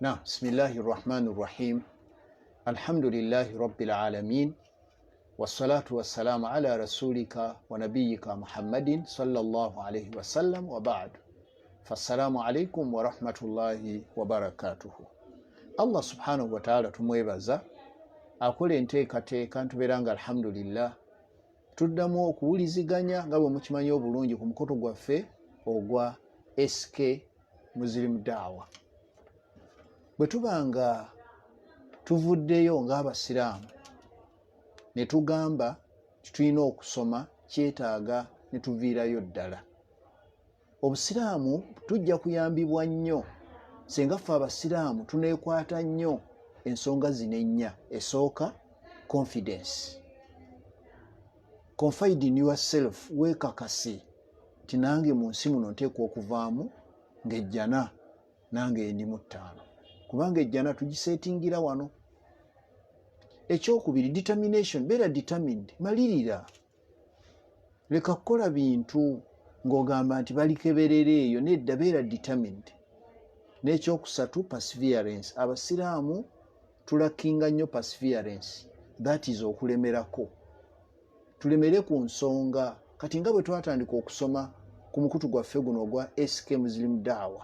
Na bismillahir rahmanir rahim. Alhamdulillahi rabbil alamin. Wassalatu wassalamu ala rasulika wa nabiyyika Muhammadin sallallahu alayhi wa sallam wa ba'd. Fassalamu alaykum wa rahmatullahi wa barakatuh. Allah subhanahu wa ta'ala tumwebaza akola enteekateeka ntubeeranga alhamdulillah tuddamu okuwuliziganya nga bwe mukimanyi obulungi ku mukoto gwaffe ogwa S.A.W. Bwe tubanga tuvuddeyo ng'abasiraamu ne tugamba tulina okusoma kyetaaga ne tuviirayo ddala. Obusiraamu tujja kuyambibwa nnyo singa ffe abasiraamu tuneekwata nnyo ensonga zino ennya. Esooka, confidence. Confide in yourself, weekakase nti nange mu nsi muno nteekwa okuvaamu ng'ejjana nange ndi mu ttaano, kubanga ejjana tugiseetingira wano. Ekyokubiri, determination. Beera determined, malirira. Leka kukola bintu ng'ogamba nti balikeberera eyo, nedda beera determined. N'ekyokusatu, perseverance. Abasiraamu tulakinga nnyo perseverance, that is okulemerako. Tulemere ku nsonga. Kati nga bwe twatandika okusoma ku mukutu gwaffe guno ogwa S.A.W,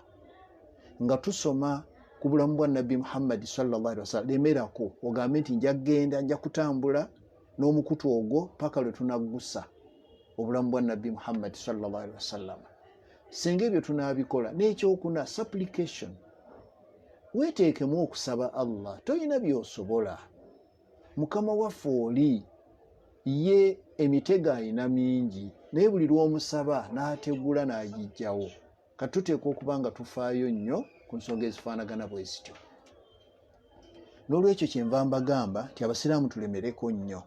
nga tusoma ku bulamu bwa nabbi Muhammad sallallahu alaihi wasallam, lemerako ogambe nti nja kutambula n'omukutu ogwo paka lwe tunaggusa obulamu bwa nabbi Muhammad sallallahu alaihi wasallam. Singa ebyo tunaabikola, n'ekyokuna supplication. Weeteekemu okusaba Allah, toyina by'osobola. Mukama waffe oli ye emitego ayina mingi, naye buli lw'omusaba n'ategula n'agijjawo. Kati tuteekwa okuba nga tufaayo nnyo ku nsonga ezifaanagana bwe zityo. N'olwekyo kyenva mbagamba nti abasiraamu tulemereko nnyo.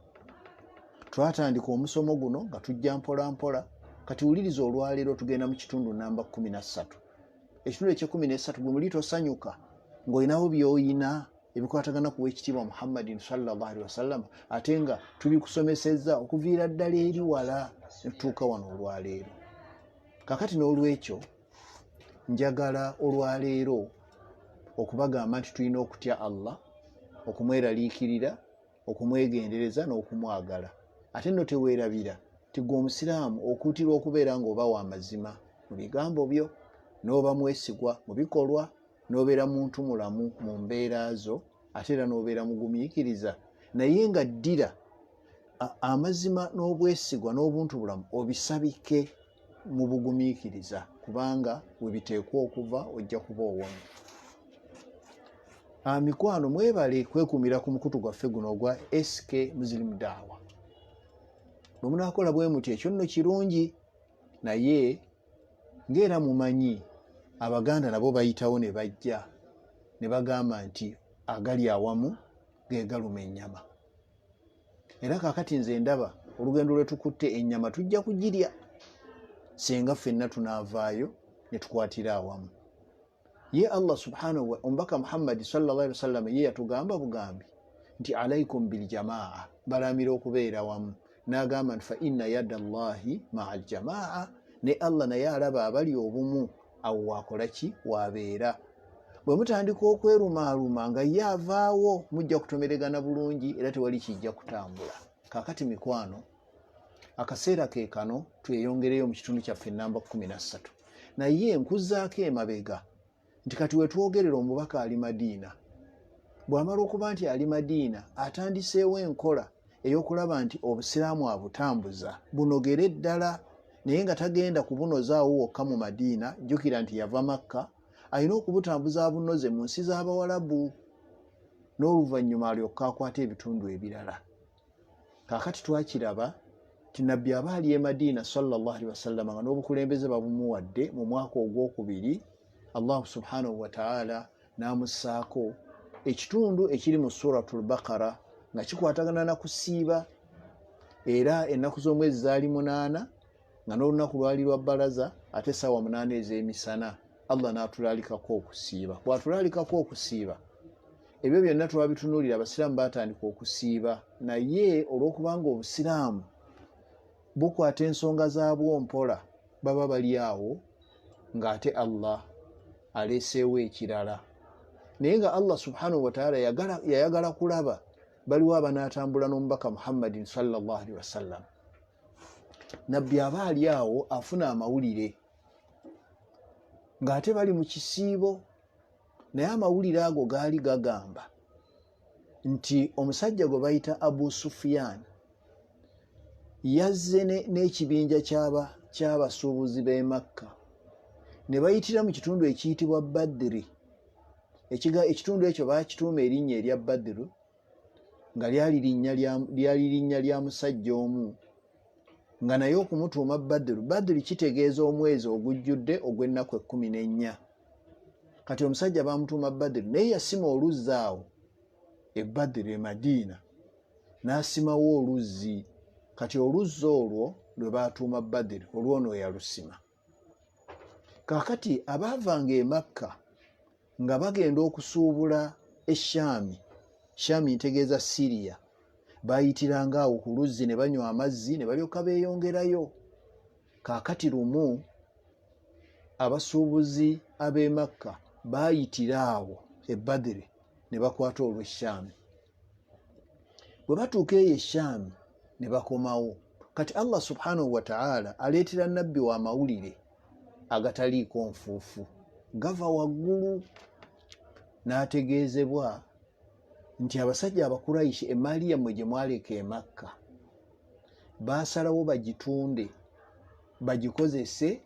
Twatandika omusomo guno nga tujja mpola mpola. Kati wuliriza olwaleero tugenda mu kitundu namba 13. Ekitundu ekye-13 gwe muli tosanyuka ng'olinawo by'oyina ebikwatagana ku weekitiibwa Muhammadin sallallahu alaihi wasallam, ate nga tubikusomesezza okuviira ddala eri wala ne tutuuka wano olwaleero. Kakati n'olwekyo njagala olwaleero okubagamba nti tulina okutya Allah, okumweraliikirira, okumwegendereza n'okumwagala. Ate nno teweerabira ti gwe omusiraamu okuutirwa okubeera ng'oba w'amazima mu bigambo byo, n'oba mwesigwa mu bikolwa, n'obeera muntu mulamu mu mbeera zo, ate era n'obeera mugumiikiriza. Naye nga ddira amazima n'obwesigwa n'obuntu bulamu obisabike mu bugumiikiriza, kubanga we biteekwa okuva ojja kuba owonye. Mikwano, mwebale kwekuumira ku mukutu gwaffe guno ogwa S.A.W. Bwe munaakola bwe muti ekyo nno kirungi, naye ng'era mumanyi Abaganda nabo bayitawo ne bajja ne bagamba nti agali awamu ge galuma ennyama. Era kaakati nze ndaba olugendo lwe tukutte ennyama tujja kugirya singa ffenna tunaavaayo ne tukwatira awamu. Ye Allah subhanahu wa omubaka Muhammad sallallahu alaihi wasallam ye yatugamba bugambi nti alaikum bil jamaa, balamira okubeera wamu. N'agamba nti fa inna yadda Allahi ma'al jamaa, ne Allah naye alaba abali obumu awo wakola ki? Wabeera. Bwe mutandika okwerumaaluma nga ye avaawo, mujja kutomeregana bulungi era tewali kijja kutambula. Kaakati mikwano, akaseera ke kano tweyongereyo mu kitundu kyaffe namba 13. Naye nkuzzaako emabega nti kati we twogerera omubaka ali Madiina. Bw'amala okuba nti ali Madiina, atandiseewo enkola ey'okulaba nti obusiraamu abutambuza bunogere ddala, naye nga tagenda kubunozaawo wokka mu Madiina. Jjukira nti yava Makka, alina okubutambuza abunoze mu nsi z'Abawalabu, n'oluvannyuma alyoka akwata ebitundu ebirala. Kaakati twakiraba nti nabbi aba ali e Madiina sallallahu alaihi wasallam nga n'obukulembeze babumuwadde mu mwaka ogwokubiri, Allah subhanahu wa ta'ala n'amussaako ekitundu ekiri mu suratul Baqara nga kikwatagana na kusiiba, era ennaku z'omwezi zaali 8 nga n'olunaku lwali lwa bbalaza, ate essaawa 8 ez'emisana Allah n'atulaalikako okusiiba. Bw'atulaalikako okusiiba, ebyo byonna twabitunuulira, abasiraamu baatandika okusiiba. Naye olw'okubanga obusiraamu bukwata ensonga zaabwo mpola, baba bali awo ng'ate Allah aleeseewo ekirala. naye nga Allah subhanahu wa ta'ala yayagala kulaba baliwo abanaatambula n'omubaka Muhammadin sallallahu alaihi wasallam. Nabbi aba ali awo afuna amawulire ng'ate bali mu kisiibo, naye amawulire ago gaali gagamba nti omusajja gwe bayita Abu Sufyan yazze n'ekibinja ky'abasuubuzi b'e Makka ne bayitira mu kitundu ekiyitibwa Badri. Ekitundu ekyo baakituuma erinnya erya Badru nga lyali linnya lya musajja omu, nga naye okumutuuma Badru, Badru kitegeeza omwezi ogujjudde ogw'ennaku 14. Kati omusajja bamutuuma Badru, naye yasima oluzzi awo e Badru e Madiina, n'asimawo oluzzi. Kati oluzzi olwo lwe baatuuma Badru, olwono yalusima. Kaakati abaavanga e Makka nga bagenda okusuubula Shaami ntegeeza Siriya, baayitiranga awo ku luzzi ne banywa amazzi ne balyoka beeyongerayo. Kaakati lumu abasuubuzi ab'e Makka baayitira awo e Badri ne bakwata olw'e Shaami. Bwe batuuka eyo e Shaami ne bakomawo. Kati Allah subhanahu wa ta'ala aleetera nabbi wa mawulire agataliiko nfuufu, gava waggulu, n'ategeezebwa nti abasajja Abakuraishi emaali yammwe gye mwaleka e Makka baasalawo bagitunde bagikozese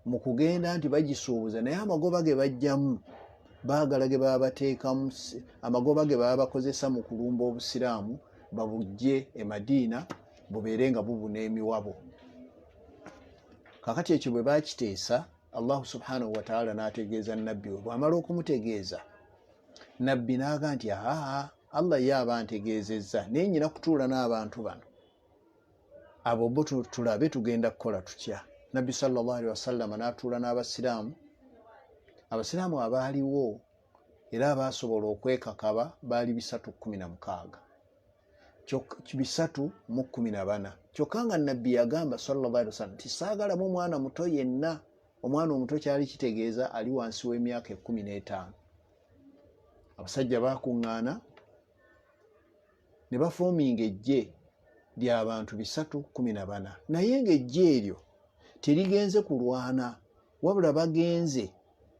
mu kugenda nti bagisuubuza, naye amagoba ge bajjamu baagala ge baba bateekamu, amagoba ge baba bakozesa mu kulumba Obusiraamu babujje e Madiina bubeere nga bubuna emiwabo. Kakati ekyo bwe baakiteesa, Allahu subhanahu wa ta'ala n'ategeeza nabbi we. Bw'amala okumutegeeza, nabbi n'aga nti Allah ye aba antegeezezza, naye nnyina kutuula n'abantu bano abo bo tulabe tugenda kukola tutya. Nabbi sallallahu alaihi wasallam n'atuula n'Abasiraamu. Abasiraamu abaaliwo era abaasobola okwekakaba baali 316, 314. Kyokka nga nabbi yagamba sallallahu alaihi wasallam nti saagalamu omwana muto yenna. Omwana omuto kyali kitegeeza ali wansi w'emyaka 15. Abasajja baakuŋŋaana ne bafoominga ejje ly'abantu 314, naye ng'ejje eryo terigenze kulwana, wabula bagenze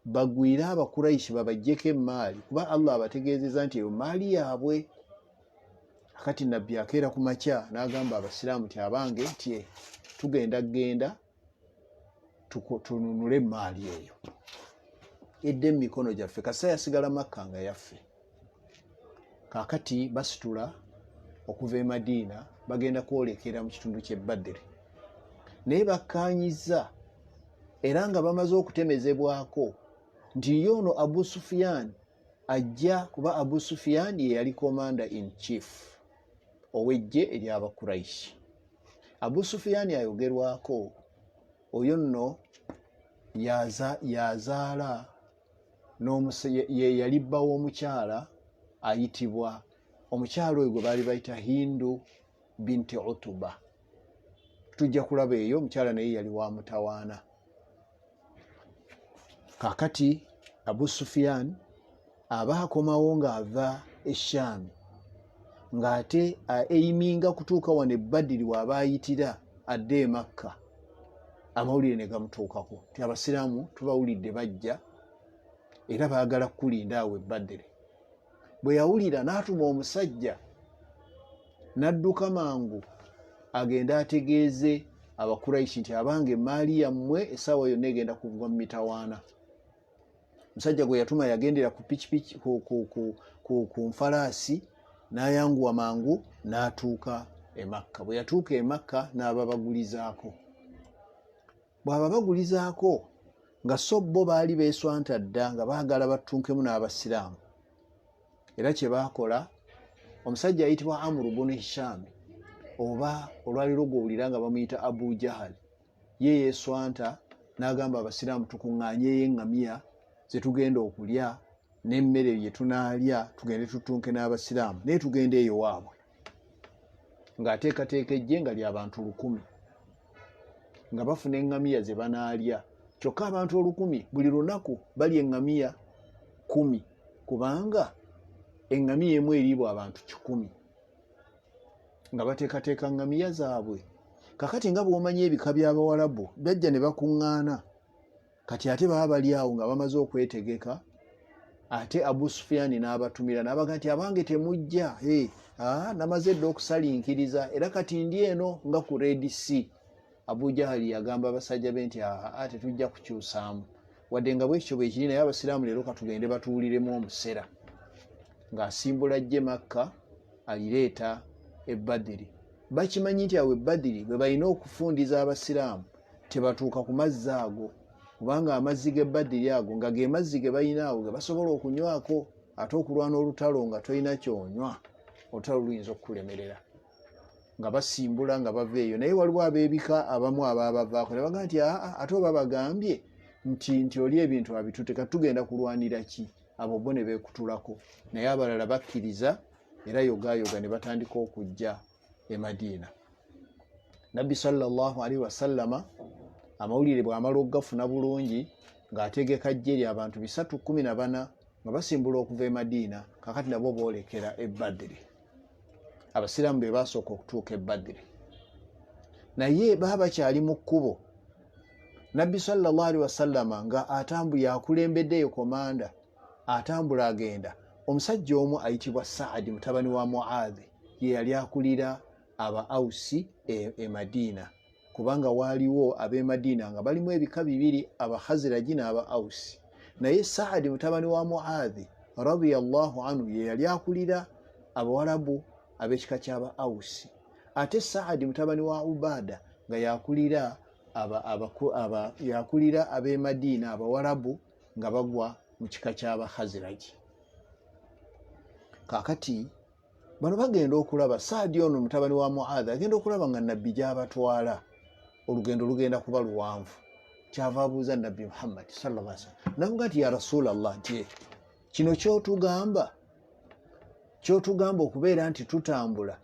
bagwire Abakuraishi babaggyeko emmaali, kuba Allah abategeezezza nti eyo maali yaabwe. Kati nabbi akeera ku makya n'agamba Abasiraamu nti abange nti tugenda tununule emmaali eyo edde mu mikono gyaffe, kasa yasigala Makka nga yaffe. Kaakati basitula okuva e Madiina bagenda kwolekera mu kitundu ky'e Badri, naye bakkaanyizza era nga bamaze okutemezebwako nti yono Abu Sufyan ajja, kuba Abu Sufyan ye yali commander in chief ow'eggye ery'Abakuraishi. Abu Sufyan ayogerwako, oyo nno yazaala ye yali bba w'omukyala ayitibwa, omukyala oyo gwe baali bayita Hindu binti Utuba. Tujja kulaba eyo omukyala naye yali wa mutawaana. Kaakati Abu Sufyan aba akomawo ng'ava e Shaami, ng'ate eyiminga kutuuka wano e Badiri w'aba ayitira adde e Makka. Amawulire ne gamutuukako nti Abasiraamu tubawulidde bajja era baagala kukulinda awo e Badiri. Bwe yawulira n'atuma omusajja n'adduka mangu agenda ategeeze Abakuraishi nti abange emmaali yammwe essaawa yonna egenda kugwa mu mitawaana. Omusajja gwe yatuma yagendera ku pikipiki ku nfalaasi n'ayanguwa mangu n'atuuka e Makka. Bwe yatuuka e Makka n'aba bagulizaako. Bw'aba bagulizaako nga so bo baali beeswanta dda nga baagala batunkemu n'Abasiraamu. Era kye baakola, omusajja ayitibwa Amru bun Hisham, oba olwaliro gw'owulira nga bamuyita Abu Jahal, ye yeeswanta n'agamba Abasiraamu tukuŋŋaanyeyo eŋŋamiya ze tugenda okulya n'emmere ye tunaalya tugende tutunke n'Abasiraamu, naye tugende eyo waabwe. Ng'ateekateeka ejje nga ly'abantu 1000 nga bafuna eŋŋamiya ze banaalya. Kyokka abantu 1000 buli lunaku balya eŋŋamiya 10 kubanga eŋŋamiya emu eriibwa abantu 100 nga bateekateeka ŋŋamiya zaabwe. Kakati nga bw'omanyi ebika by'Abawarabu bajja ne bakuŋŋaana, kati ate baba bali awo nga bamaze okwetegeka. Ate Abu Sufyan n'abatumira n'abaga nti abange temujja, namaze dda okusalinkiriza era kati ndi eno nga ku Red Sea. Abu Jahali yagamba abasajja be nti tetujja kukyusaamu, wadde nga bwekityo bwe kiri, naye abasiraamu leero katugende batuwuliremu omusera. Ng'asimbula ajje Makka alireeta e Badiri. Bakimanyi nti awo e Badiri bwe balina okufundiza abasiraamu tebatuuka ku mazzi ago, kubanga amazzi g'e Badiri ago nga ge mazzi ge balina awo ge basobola okunywako. Ate okulwana olutalo nga tolina kyonywa, olutalo luyinza okukulemerera. Nga basimbula nga bava eyo, naye waliwo ab'ebika abamu ababavaako ne baga nti ate oba bagambye nti oli ebintu abituteka tugenda kulwanira ki? Abo bo ne beekutulako, naye abalala bakkiriza era yogayoga ne batandika okujja e Madiina. Nabbi sallallahu alaihi wasallama amawulire bw'amala okugafuna bulungi ng'ategeka jje lya abantu 314 nga basimbula okuva e Madiina, kakati nabo boolekera e Badiri. Abasiraamu be baasooka okutuuka e Badiri, naye baba bakyali mu kkubo. Nabbi sallallahu alaihi wasallama nga atambula akulembeddeyo komanda, atambula agenda. Omusajja omu ayitibwa S.A.W mutabani wa Muadhi ye yali akulira aba Ausi e Madiina, kubanga waaliwo ab'e Madiina nga balimu ebika 2, aba Khaziraji n'aba Ausi. Naye S.A.W mutabani wa Muadhi radiyallahu anhu ye yali akulira Abawarabu ab'ekika ky'aba Ausi. Ate S.A.W mutabani wa Ubada nga yakulira yakulira ab'e Madiina Abawarabu nga bagwa mu kika ky'aba Khaziraji. Kakati bano bagenda okulaba S.A.W ono mutabani wa Muadhi agenda okulaba nga nabbi gy'abatwala olugendo lugenda kuba luwanvu. Kyava abuuza Nabbi Muhammad sallallahu alaihi wasallam navuga nti ya Rasulallah, nti kino kyotugamba okubeera nti tutambula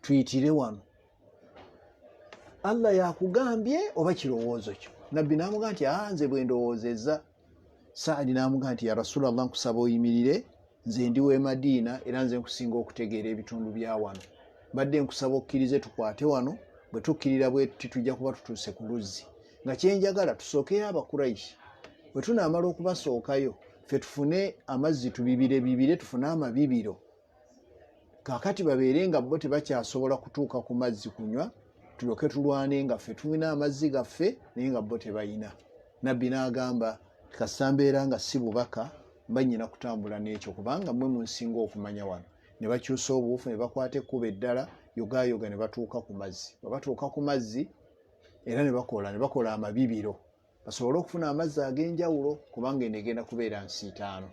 tuyitire wano, Allah yakugambye oba kirowoozo kyo? Nabbi n'amuga nti nze bwe ndowoozezza. S.A.W n'amuga nti ya Rasulallah, nkusaba oyimirire, nze ndi w'e Madiina era nze nkusinga okutegeera ebitundu bya wano. Badde nkusaba okkirize tukwate wano, bwe tukkirira bwe tujja kuba tutuuse ku luzzi. Nga kyenjagala tusookeyo Abakuraishi, bwe tunaamala okubasookayo ffe tufune amazzi tubibire tufune amabibiro. Kaakati babeere nga bo tebakyasobola kutuuka ku mazzi kunywa, tulyoke tulwane nga ffe tulina amazzi gaffe naye nga bo tebayina. Nabbi n'agamba kasita mbeera nga si bubaka mba nnyina kutambula n'ekyo, kubanga mmwe munsinga okumanya wano. Ne bakyusa obuufu ne bakwata ekkubo eddala yogayoga ne batuuka ku mazzi. Bwe batuuka ku mazzi era ne bakola amabibiro basobole okufuna amazzi ag'enjawulo, kubanga eno egenda kubeera nsi 5.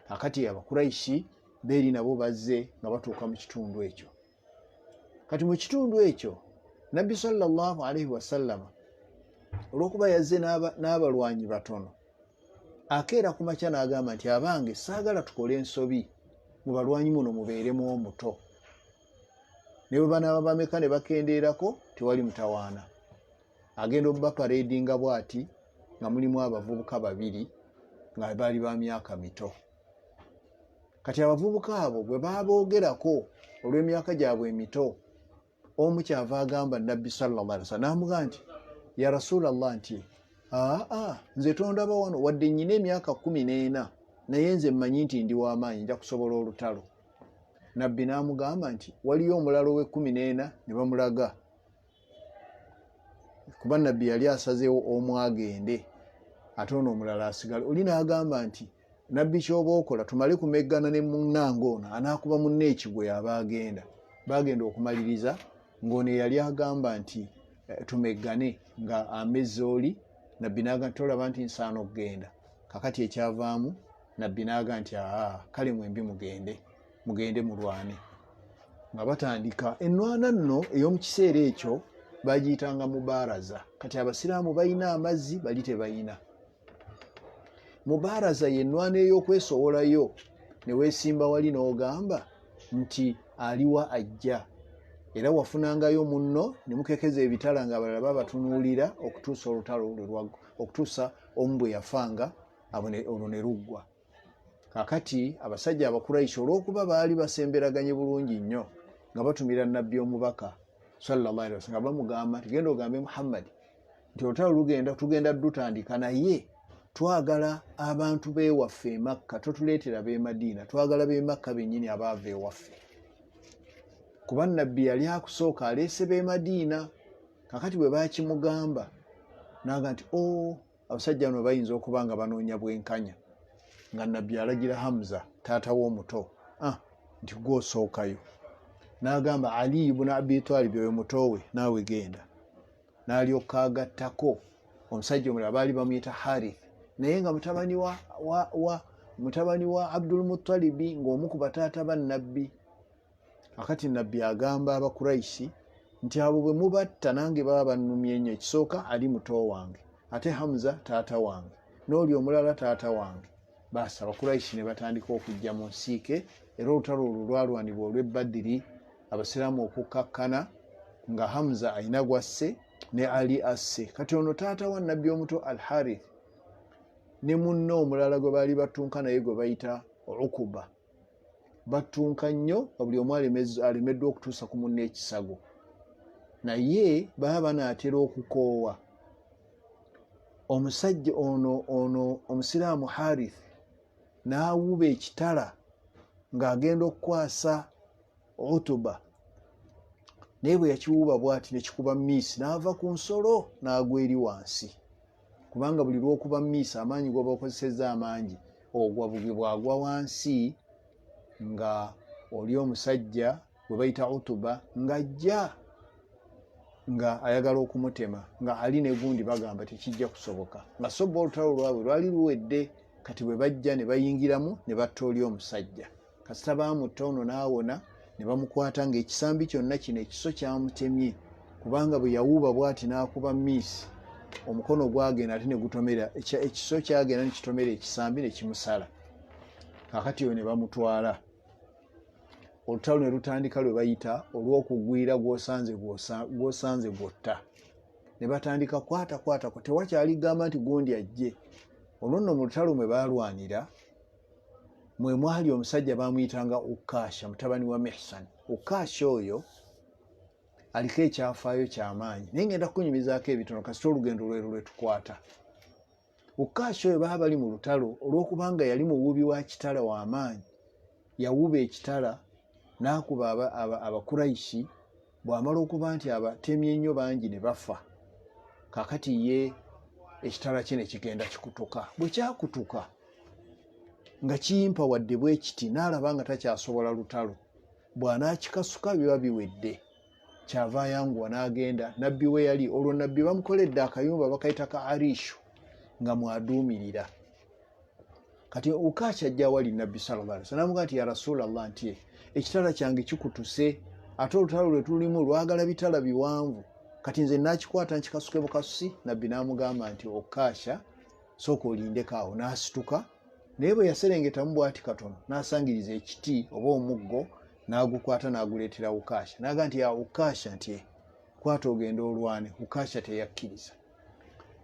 Akati Abakuraishi beeri nabo bazze nga batuuka mu kitundu ekyo. Kati mu kitundu ekyo Nabbi sallallahu alaihi wasallama olw'okuba yazze n'abalwanyi batono, akeera ku makya n'agamba nti abange saagala tukole ensobi, mu balwanyi muno mubeeremu omuto. Ne bwe banaaba bameka ne bakendeerako tewali mutawaana. Agenda obubapareedinga bw'ati nga mulimu abavubuka 2 nga baali ba myaka mito. Kati abavubuka abo bwe baboogerako olw'emyaka gyabwe emito, omu kyava agamba Nabbi sallallahu alaihi wasallam n'amugaa nti ya Rasulallah, nti nze tondaba wano wadde nnyina emyaka 14 naye nze mmanyi nti ndi w'amaanyi, nja kusobola olutalo. Nabbi n'amugamba nti waliyo omulala we14 ne bamulaga, kuba Nabbi yali asazeewo omu agende ate ono omulala asigale. Oli n'agamba nti Nabbi ky'oba okola tumale kumeggana ne munnange ono anaakuba munne ekigwe yaba agenda. Bagenda okumaliriza ng'ono yali agamba nti tumeggane nga amezze oli. Nabbi n'agamba tolaba nti nsaana okugenda. Kakati ekyavaamu Nabbi n'agamba nti kale mwembi mugende mulwane. Nga batandika ennwana nno ey'omu kiseera ekyo bagiyitanga mubaaraza. Kati abasiraamu balina amazzi, bali tebalina. Mubaaraza y'ennwana ey'okwesowolayo ne weesimba wali n'ogamba nti aliwa ajja, era wafunangayo munno ne mukekeza ebitala nga abalala babatunuulira okutuusa omu bwe yafanga olwo ne luggwa. kakati abasajja abakuraishi olw'okuba baali basemberaganye bulungi nnyo nga batumira nabbi omubaka sallallahu alaihi wasallam nga bamugamba tugenda ogambe Muhammad nti olutalo lugenda tugenda dutandika naye twagala abantu b'ewaffe e Makka totuleetera b'e Madiina twagala b'e Makka bennyini abaava ewaffe kuba nabbi yali akusooka aleese b'e Madiina kakati bwe baakimugamba naga nti abasajja bano bayinza okuba nga banoonya bwenkanya nga nabbi alagira Hamza taata w'omuto nti gw'osookayo n'agamba Ali ibn Abi Talib oyo mutowe naawe genda n'alyoka agattako omusajja omulala baali bamuyita Harith naye nga mutabani wa Abdul Muttalibi ng'omu ku bataata ba nabbi. Akati nabbi agamba abakuraishi nti abo bwe mubatta nange baba bannumye nnyo ekisooka ali muto wange ate Hamza taata wange n'oli omulala taata wange. Basi abakuraishi ne batandika okujja mu nsiike era olutalo olwo lwalwanibwa olw'e Badiri abasiraamu okukkakkana nga Hamza alina gwasse ne Ali asse. Kati ono taata wa nabbi omuto Al Harith ne munne omulala gwe baali battunka naye gwe bayita Ukuba battunka nnyo buli omu alemeddwa okutuusa ku munne ekisago naye baba banaatera okukoowa omusajja ono omusiraamu Harith n'awuba ekitala ng'agenda okukwasa Utuba naye bwe yakiwuuba bw'ati ne kikuba miisi n'ava ku nsolo n'agwa eri wansi kubanga buli lw'okuba miisi amaanyi g'oba okozesezza amangi ogwa bubi bw'agwa wansi nga oli omusajja gwe bayita Utuba ng'ajja nga ayagala okumutema nga ali ne gundi bagamba tekijja kusoboka nga sobba olutalo lwabwe lwali luwedde. Kati bwe bajja ne bayingiramu ne batta oli omusajja kasita baamutta ono n'awona ne bamukwata ng'ekisambi kyonna kino ekiso kyamutemye kubanga bwe yawuuba bw'ati n'akuba miisi omukono gwagenda ate ne gutomera ekiso kyagenda ne kitomera ekisambi ne kimusala. Kakati oyo ne bamutwala olutalo ne lutandika lwe bayita olw'okugwira gw'osanze gwotta ne batandika kwatakwatako tewakyaligamba nti gundi ajje. Olwo nno mu lutalo mwe baalwanira mwe mwali omusajja baamuyitanga Ukasha mutabani wa Mihsan. Ukasha oyo aliko ekyafaayo ky'amaanyi naye ngenda kunyumizaako ebitono kasita olugendo lwe tukwata. Ukasha oyo baba bali mu lutalo olw'okubanga yali muwubi wa kitala w'amaanyi yawuba ekitala n'akuba abakuraishi bw'amala okuba nti abatemye ennyo bangi ne bafa. Kakati ye ekitala kye ne kigenda kikutuka. Bwe kyakutuka nga kiyimpa wadde bwe kiti n'alaba nga takyasobola lutalo bw'anaakikasuka biba biwedde kyava ayanguwa n'agenda nabbi we yali. Olwo nabbi bamukoledde akayumba bakayita ka Arishu nga mwaduumirira. Kati Ukasha ajja awali nabbi sallallahu alaihi wasallam n'amugamba nti ya Rasulallah nti ekitala kyange kikutuse ate olutalo lwe tulimu lwagala bitala biwanvu kati nze nakikwata nkikasuke bukasusi. Nabbi n'amugamba nti Ukasha sooka olindeko awo. N'asituka naye bwe yaserengetamu bw'ati katono n'asangiriza ekiti oba omuggo n'agukwata n'aguleetera Ukasha n'agamba nti ya Ukasha nti kwata ogenda olwane. Ukasha teyakkiriza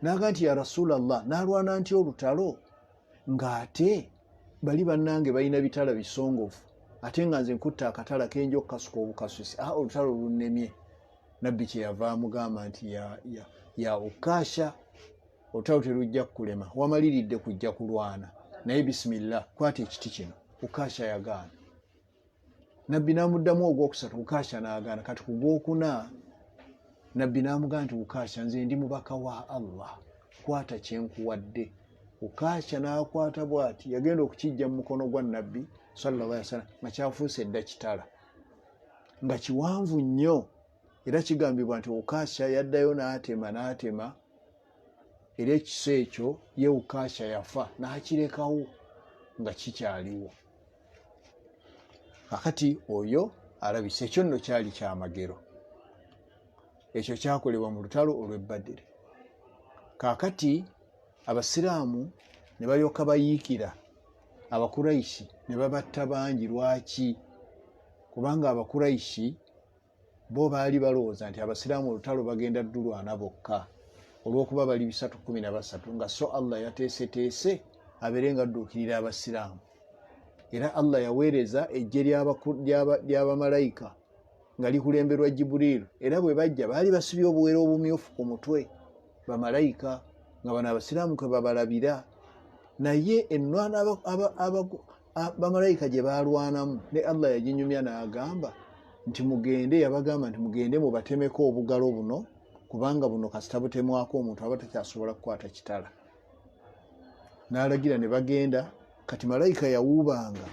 n'agamba nti ya Rasulallah n'alwana nti olutalo ng'ate bali bannange balina bitala bisongovu ate nga nze nkutta akatala kenja okukasuka obukasusi olutalo lunnemye. Nabbi kyeyava amugamba nti ya Ukasha olutalo terujja kukulema wamaliridde kujja kulwana naye bisimillah kwata ekiti kino. Ukasha yagaana. Nabbi n'amuddamu ogwokusatu Ukasha n'agaana. Kati ku gwokuna nabbi n'amugamba nti Ukasha nze ndi mubaka wa Allah kwata kyenkuwadde. Ukasha n'akwata bw'ati yagenda okukijja mu mukono gwa nabbi sallallahu alaihi wasallam nga kyafuuse edda kitala nga kiwanvu nnyo era kigambibwa nti Ukasha yaddayo n'atema era ekiso ekyo ye Ukasha yafa n'akirekawo nga kikyaliwo. Kakati oyo alabise ekyo nno kyali kyamagero ekyo kyakolebwa mu lutalo olw'e Badiri. Kakati abasiraamu ne balyoka bayiikira abakuraishi ne babatta bangi. Lwaki? Kubanga abakuraishi bo baali balowooza nti abasiraamu olutalo bagenda dulwana bokka olw'okuba bali 313 nga so Allah yateeseteese abeere nga adduukirira abasiraamu era Allah yaweereza ejje ly'abamalayika nga likulemberwa Jibuliru, era bwe bajja baali basibye obuwero obumyufu ku mutwe bamalayika, nga bano abasiraamu kwe babalabira. Naye ennwana bamalayika gye balwanamu ne Allah yaginyumya n'agamba nti mugende, yabagamba nti mugende mubatemeko obugalo buno, kubanga buno kasita butemwako omuntu aba takyasobola kukwata kitala. N'alagira ne bagenda. Kati malayika yawuubanga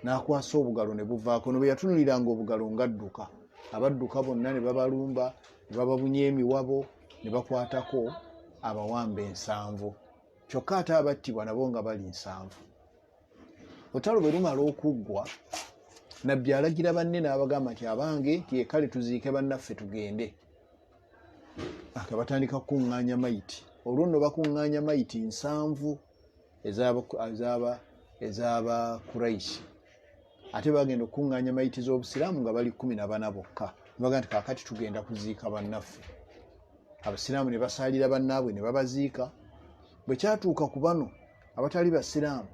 n'akwasa obugalo ne buvaako. No bwe yatunuliranga obugalo ngadduka, abadduka bonna ne babalumba, ne bababunya emiwabo, ne bakwatako abawamba 7. Kyokka ate abattibwa nabo nga bali 7. Olutalo bwe lumala okuggwa, nabbi alagira banne n'abagamba nti abange kale tuziike bannaffe tugende. Batandika kukuŋŋaanya mayiti. Olwo nno bakuŋŋaanya mayiti 7 ezaba Quraishi. Ate bagenda okukuŋŋaanya mayiti z'obusiraamu nga bali 14 bokka. Baga nti kaakati tugenda kuziika bannaffe. Abasiraamu ne basaalira bannaabwe ne babaziika. Bwe kyatuuka ku bano abatali basiraamu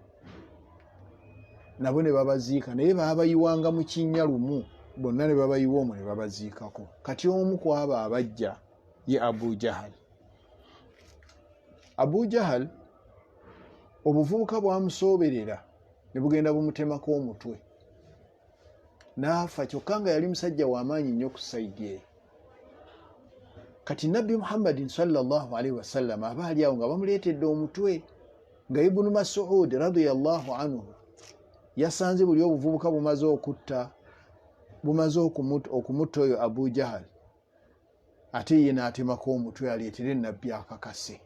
nabo ne babaziika, naye baabayiwanga mu kinnya lumu, bonna ne babayiwa omwo ne babaziikako. Kati omu ku abo abajja ye Abu Jahal. Abu Jahal obuvubuka bwamusooberera ne bugenda bumutemako omutwe n'afa, kyokka nga yali musajja w'amaanyi nnyo ku sayidi eyo. Kati nabbi Muhammadin sallallahu alaihi wasallam aba ali awo nga bamuleetedde omutwe, nga Ibnu Mas'ud radiyallahu anhu yasanze buli obuvubuka bumaze okutta, bumaze okumutta oyo Abu Jahal, ate ye n'atemako omutwe aleetere nabbi akakase.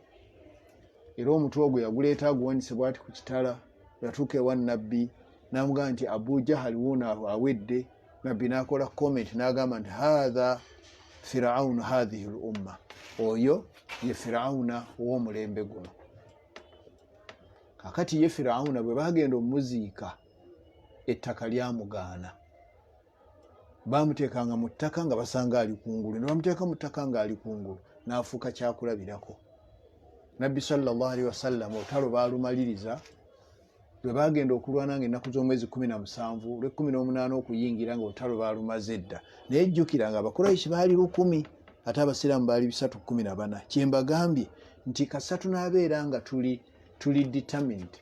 Era omutwe ogwo yaguleeta aguwanise bw'ati ku kitala. Yatuuka ewa nabbi n'amugamba nti Abu Jahal wuuno awedde. Nabbi n'akola comment n'agamba nti haadha Firaawunu hadhihi al-umma, oyo ye Firaawuna ow'omulembe guno. Kakati ye Firaawuna bwe bagenda omuziika, ettaka lyamugaana. Bamuteekanga mu ttaka nga basanga ali kungulu, ne bamuteeka mu ttaka nga ali kungulu, n'afuuka kyakulabirako. Nabbi sallallahu alaihi wasallam olutalo baalumaliriza. Bwe bagenda okulwana ng'ennaku z'omwezi 17 lwe 18 okuyingira nga olutalo baalumaze dda. Naye jjukira nga Abakuraishi baali 1000 ate Abasiraamu baali 314. Kye mbagambye nti kasita tunaabeera nga tuli determined,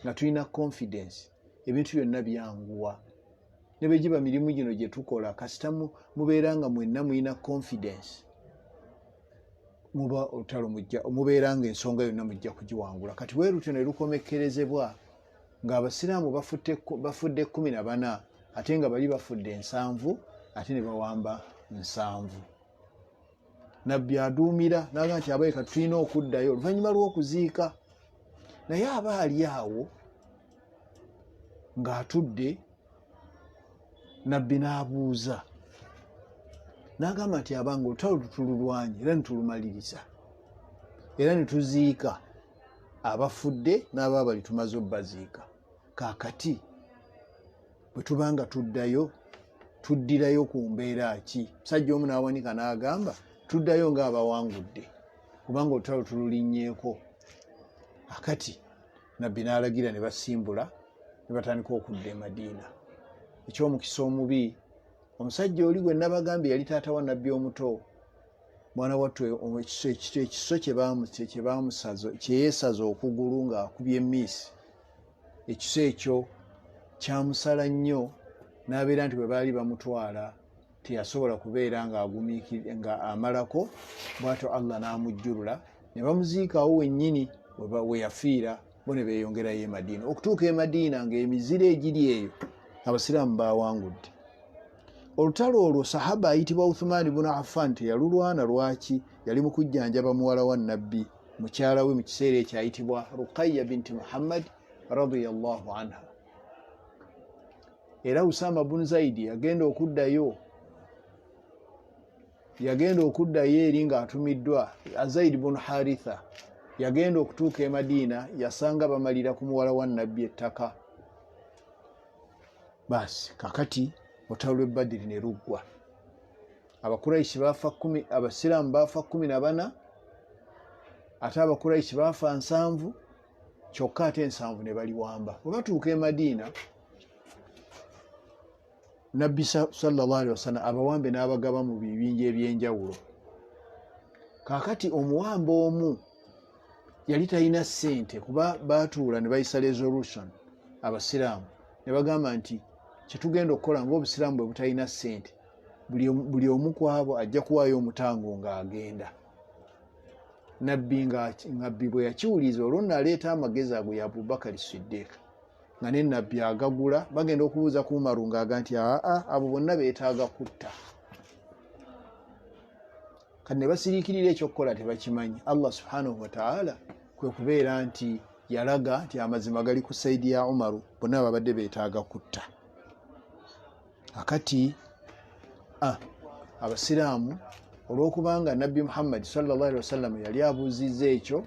nga tulina confidence, ebintu byonna byanguwa. Ne bwe giba mirimu gino gye tukola, kasita mubeera nga mwenna mulina confidence, muba olutalo mubeera nga ensonga yonna mujja kugiwangula. Kati bwe lutyo ne lukomekkerezebwa ng'Abasiraamu bafudde 14 ate nga bali bafudde 7 ate ne bawamba 7. Nabbi aduumira n'agamba nti abaye kati tulina okuddayo oluvannyuma lw'okuziika. Naye aba ali awo ng'atudde, nabbi n'abuuza n'agamba nti abanga olutalo tutululwanye era nitulumaliriza era nituziika abafudde n'aba bali tumaze obbaziika. Kaakati bwe tubanga tuddayo tuddirayo ku mbeera ki? Musajja omu n'awanika n'agamba tuddayo ng'abawangudde kubanga olutalo tululinnyeeko. Akati nabbi n'alagira ne basimbula ne batandika okudda e Madiina. Ekyomukisa omubi, omusajja oli gwe nabagambye yali taata wa nabbi omuto, mwana wattu ekiso kye baamusaza, kye yeesaza okugulu ng'akubye emmisi, ekiso ekyo kyamusala nnyo n'abeera nti bwe baali bamutwala teyasobola kubeera nga amalako, bw'atyo Allah n'amujjulula ne bamuziikawo wennyini we yafiira, bo ne beeyongerayo e Madiina. Okutuuka e Madiina ng'emiziro egiri eyo Abasiraamu baawangudde. Olutalo olwo sahaba ayitibwa Uthman ibn Affan teyalulwana. Lwaki? Yali mu kujjanjaba muwala wa nabbi, mukyala we mu kiseera ekyo ayitibwa Ruqayya binti Muhammad radiyallahu anha. Era Usama bun Zaidi yagenda okuddayo eri ng'atumiddwa Zaid bun Haritha. Yagenda okutuuka e Madiina, yasanga bamalira ku muwala wa nabbi ettaka. Basi kakati olutalo lw'e Badiri ne luggwa. Abakuraishi baafa 10, Abasiraamu baafa 14 ate Abakuraishi baafa 7. kyokka ate 7 ne baliwamba. Bwe batuuka e Madiina, nabbi sallallahu alaihi wasallam abawambe n'abagaba mu bibinja ebyenjawulo. Kaakati omuwambe omu yali talina ssente kuba baatuula ne bayisa resolution abasiraamu ne bagamba nti kyetugenda okukola ng'obusiraamu bwe butalina ssente, buli omu ku abo ajja kuwaayo omutango ng'agenda. Nabbi bwe yakiwuliza olwo n'aleeta amagezi ago ya Abubakar Siddiq nga ne nabbi agagula. Bagenda okubuuza ku Umaru ng'aga nti abo bonna beetaaga kutta. Kati ne basiriikirira ekyokukola tebakimanyi. Allah subhanahu wa ta'ala kwe kubeera nti yalaga nti amazima gali ku saidi ya Umaru, bonna babadde beetaaga kutta. Akati abasiraamu olw'okubanga nabbi Muhammad sallallahu alaihi wasallam yali abuuzizza ekyo,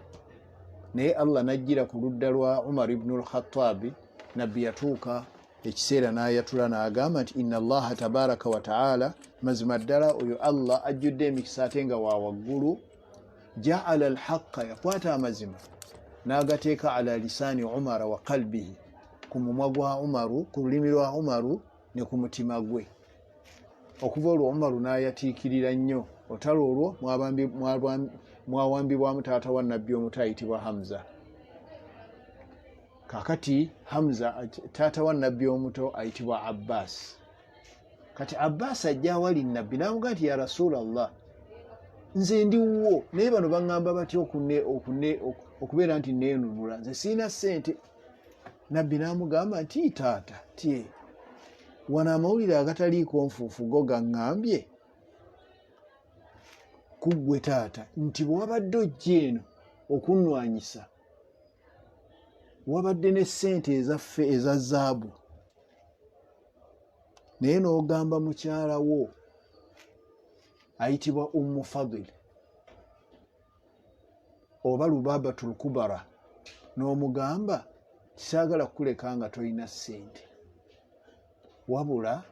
naye Allah n'ajjira ku ludda lwa Umar ibn al-Khattab. Nabbi yatuuka ekiseera n'ayatula n'agamba nti inna Allaha tabaraka wa ta'ala, mazima ddala oyo Allah ajjudde emikisa ate nga wa waggulu, ja'ala al-haqqa, yakwata amazima n'agateeka ala lisaani Umara wa qalbihi, ku mumwa gwa Umaru, ku lulimi lwa Umaru ne ku mutima gwe. Okuva olwo Umaru n'ayatiikirira nnyo. Olutalo olwo mwawambibwamu taata wa nabbi omuto ayitibwa Hamza. Kaakati Hamza taata wa nabbi omuto ayitibwa Abbas. Kati Abbas ajja awali nabbi n'amugaa nti ya Rasulallah, nze ndi wuwo naye bano baŋŋamba batya okubeera nti neenunula, nze siina ssente. Nabbi n'amugamba nti taata, tye wano amawulire agataliiko nfuufu go gaŋŋambye kuggwe taata, nti bwe wabadde ojja eno okunnwanyisa, wabadde ne ssente ezaffe eza zaabu, naye n'ogamba mukyala wo ayitibwa Ummu Fadil oba Lubabatul Kubara, n'omugamba kisaagala kukuleka nga tolina ssente, wabula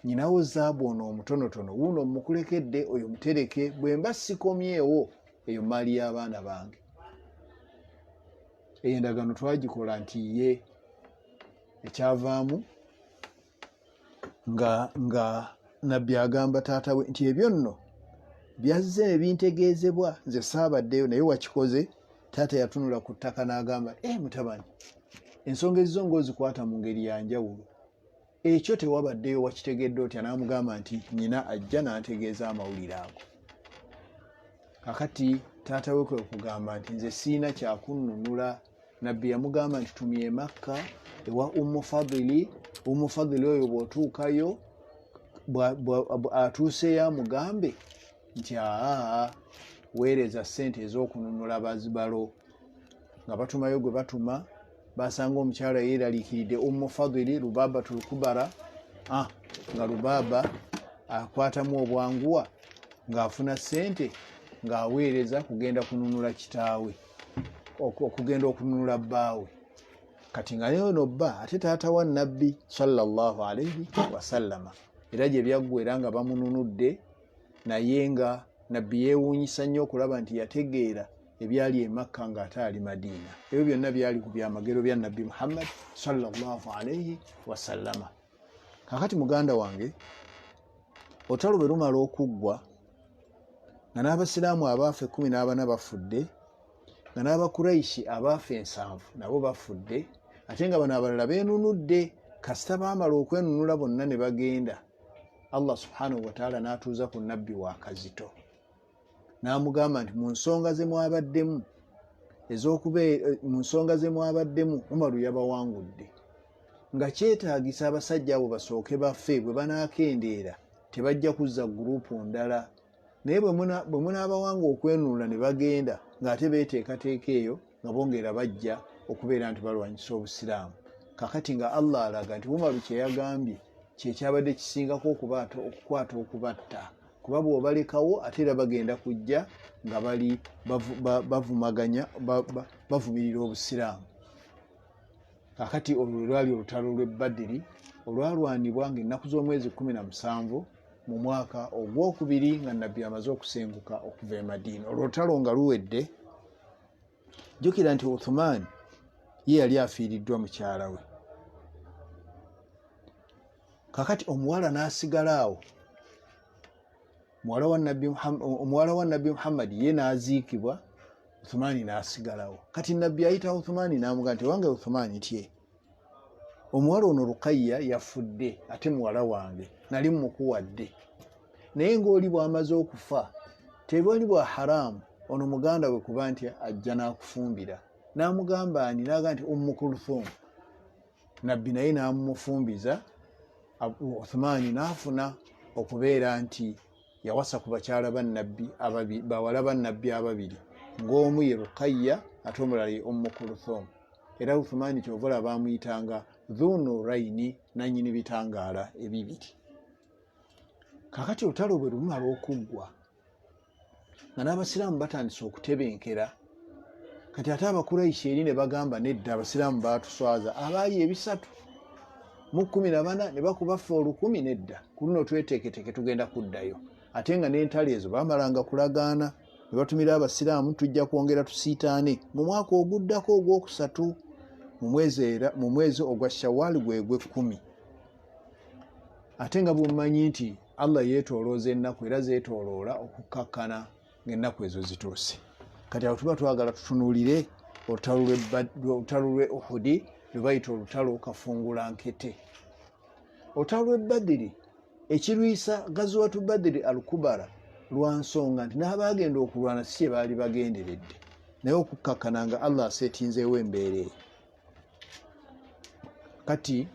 nyinawo zaabu ono omutonotono, wuuno mukulekedde, oyo mutereke, bwe mba sikomyewo eyo maali y'abaana bange. Eyo endagaano twagikola nti ye ekyavaamu nga nabbi agamba taata we nti ebyo nno byazze ne bintegeezebwa, nze saabaddeyo naye wakikoze. Taata yatunula ku ttaka n'agamba mutabani, ensonga ezizo ng'ozikwata mu ngeri ya njawulo, ekyo tewabaddeyo wakitegedde otya? N'amugamba nti nnyina ajja n'antegeeza amawulire ago. Kakati taata we kwe kugamba nti nze siina kyakunnunula. Nabbi yamugamba nti tumye Makka ewa Ummu Fadili. Ummu Fadili oyo bw'otuukayo atuuseyo amugambe nti weereza ssente ez'okununula bazibalo. Nga batumayo gwe batuma, basanga omukyala yeeraliikiridde Ummu Fadili Lubabatul Kubara, nga Lubaaba akwatamu obwanguwa ng'afuna ssente ng'aweereza kugenda kununula kitaawe, okugenda okununula bbaawe. Kati nga yono bba ate taata wa nabbi sallallahu alaihi wasallama, era gye byaggwera nga bamununudde, naye nga nabbi yeewuunyisa nnyo okulaba nti yategeera ebyali e Makka ng'ate ali Madiina. Ebyo byonna byali ku byamagero bya nabbi Muhammad sallallahu alaihi wasallama. Kakati muganda wange, olutalo bwe lumala okuggwa nga n'abasiraamu abaafa 14 bafudde, nga n'abakuraishi abaafa 7 nabo bafudde, ate nga bano abalala beenunudde. Kasita baamala okwenunula bonna ne bagenda, Allah subhanahu wa ta'ala n'atuuza ku nabbi wa kazito n'amugamba nti mu nsonga ze mwabaddemu Umaru yabawangudde, nga kyetaagisa abasajja abo basooke baffe, bwe banaakendeera tebajja kuzza guruupu ndala. Naye bwe munaabawanga okwenunula ne bagenda ng'ate beeteekateeka eyo nga bongera bajja okubeera nti balwanyisa obusiraamu. Kakati nga Allah alaga nti Umaru kye yagambye kyekyabadde kisingako okukwata okubatta, kuba bw'obalekawo ate era bagenda kujja nga bali bavumaganya bavumirira obusiraamu. Kakati olwo lwali olutalo lw'e Badiri olwalwanibwa ng'ennaku z'omwezi 17 mu mwaka ogwokubiri nga nabbi amaze okusenguka okuva e Madiina. Olwo olutalo nga luwedde, jjukira nti Uthman ye yali afiiriddwa mukyala we. Kakati omuwala n'asigala awo, omuwala wa nabbi Muhammad ye n'aziikibwa, Uthmani n'asigalawo. Kati nabbi ayita Uthmani n'amugamba nti wange Uthmani tye, omuwala ono Rukayya yafudde ate muwala wange nali mmukuwadde, naye ng'oli bw'amaze okufa tebwali bwa haramu ono muganda we kuba nti ajja n'akufumbira. N'amugamba ani? N'agamba nti Ummu Kulthum. Nabbi naye n'amufumbiza. Uthmani n'afuna okubeera nti yawasa ku bakyala ba nabbi ababiri, bawala ba nabbi ababiri, ng'omu ye Rukayya ate omulala ye Ummu Kulthum. Era Uthmani ky'ovola baamuyitanga Dhunuraini, nannyini bitangaala ebibiri. Kakati olutalo bwe lumala okuggwa nga n'abasiraamu batandise okutebenkera, kati ate Abakuraishi eri ne bagamba nedda, abasiraamu baatuswaza abali 314 ne bakuba ffe 1000 nedda, ku luno tweteeketeke tugenda kuddayo. Ate nga n'entalo ezo baamalanga kulagaana ne batumira abasiraamu tujja kwongera tusiitaane mu mwaka oguddako ogwokusatu mu mwezi ogwa Shawwal gwe 10. Ate nga bw'omanyi nti Allah yeetoolooza ennaku era zeetooloola okukkakkana ng'ennaku ezo zituuse. Kati awo tuba twagala tutunuulire olutalo lw'e Uhudi lwe bayita olutalo Kafungulankete. Olutalo lw'e Badiri ekirwisa Gazwatu Badiri al-Kubara lwa nsonga nti n'abaagenda okulwana si kye baali bagenderedde, naye okukkakkana nga Allah aseetinzeewo embeera eyo. Kati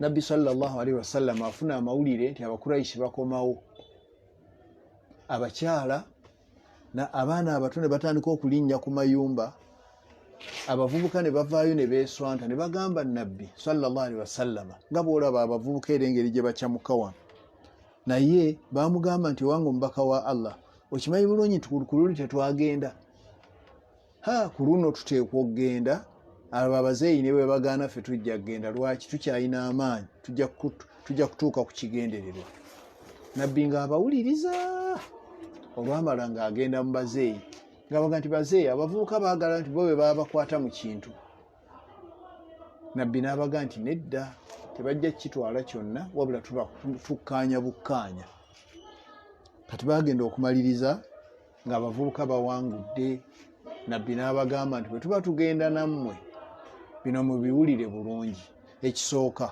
Nabbi sallallahu alaihi wasallam afuna amawulire nti Abakuraishi bakomawo, abakyala abaana abato ne batandika okulinnya ku mayumba, abavubuka ne bavaayo ne beeswanta ne bagamba Nabbi sallallahu alaihi wasallam nga bw'olaba abavubuka era engeri gye bakyamuka wano. Naye baamugamba nti wange omubaka wa Allah, okimanyi bulungi nti ku luli tetwagenda, ku luno tuteekwa okugenda. Abo abazeeyi ne bwe bagaana ffe tujja kugenda. Lwaki? Tukyalina amaanyi, tujja kutuuka ku kigendererwa. Nabbi ng'abawuliriza, olwamala ng'agenda mu bazeeyi ng'abaga nti bazeeyi, abavubuka baagala nti bo bwe baba bakwata mu kintu. Nabbi n'abaga nti nedda, tebajja kukitwala kyonna wabula tukkaanya bukkaanya. Kati baagenda okumaliriza ng'abavubuka bawangudde. Nabbi n'abagamba nti bwe tuba tugenda nammwe bino mubiwulire bulungi. Ekisooka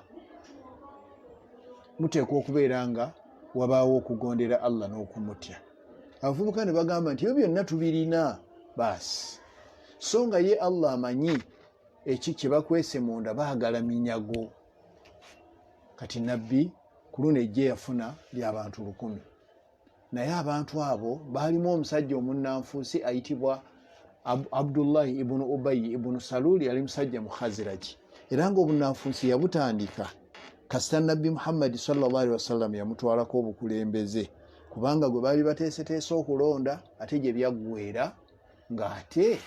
muteekwa okubeera nga wabaawo okugondera Allah n'okumutya. Abavubuka ne bagamba nti ebyo byonna tubirina baasi, so nga ye Allah amanyi kye bakwese munda, baagala minyago. Kati Nabbi ku luno ejje yafuna ly'abantu 1000, naye abantu abo baalimu omusajja omunnanfuusi ayitibwa Abdullahi ibn Ubayy ibn Salul, yali musajja mu Khaziraji, era ng'obunnanfuusi yabutandika kasita Nabbi Muhammad sallallahu alaihi wasallam yamutwalako obukulembeze, kubanga gwe baali bateeseteese okulonda ate gye byaggweera ng'ate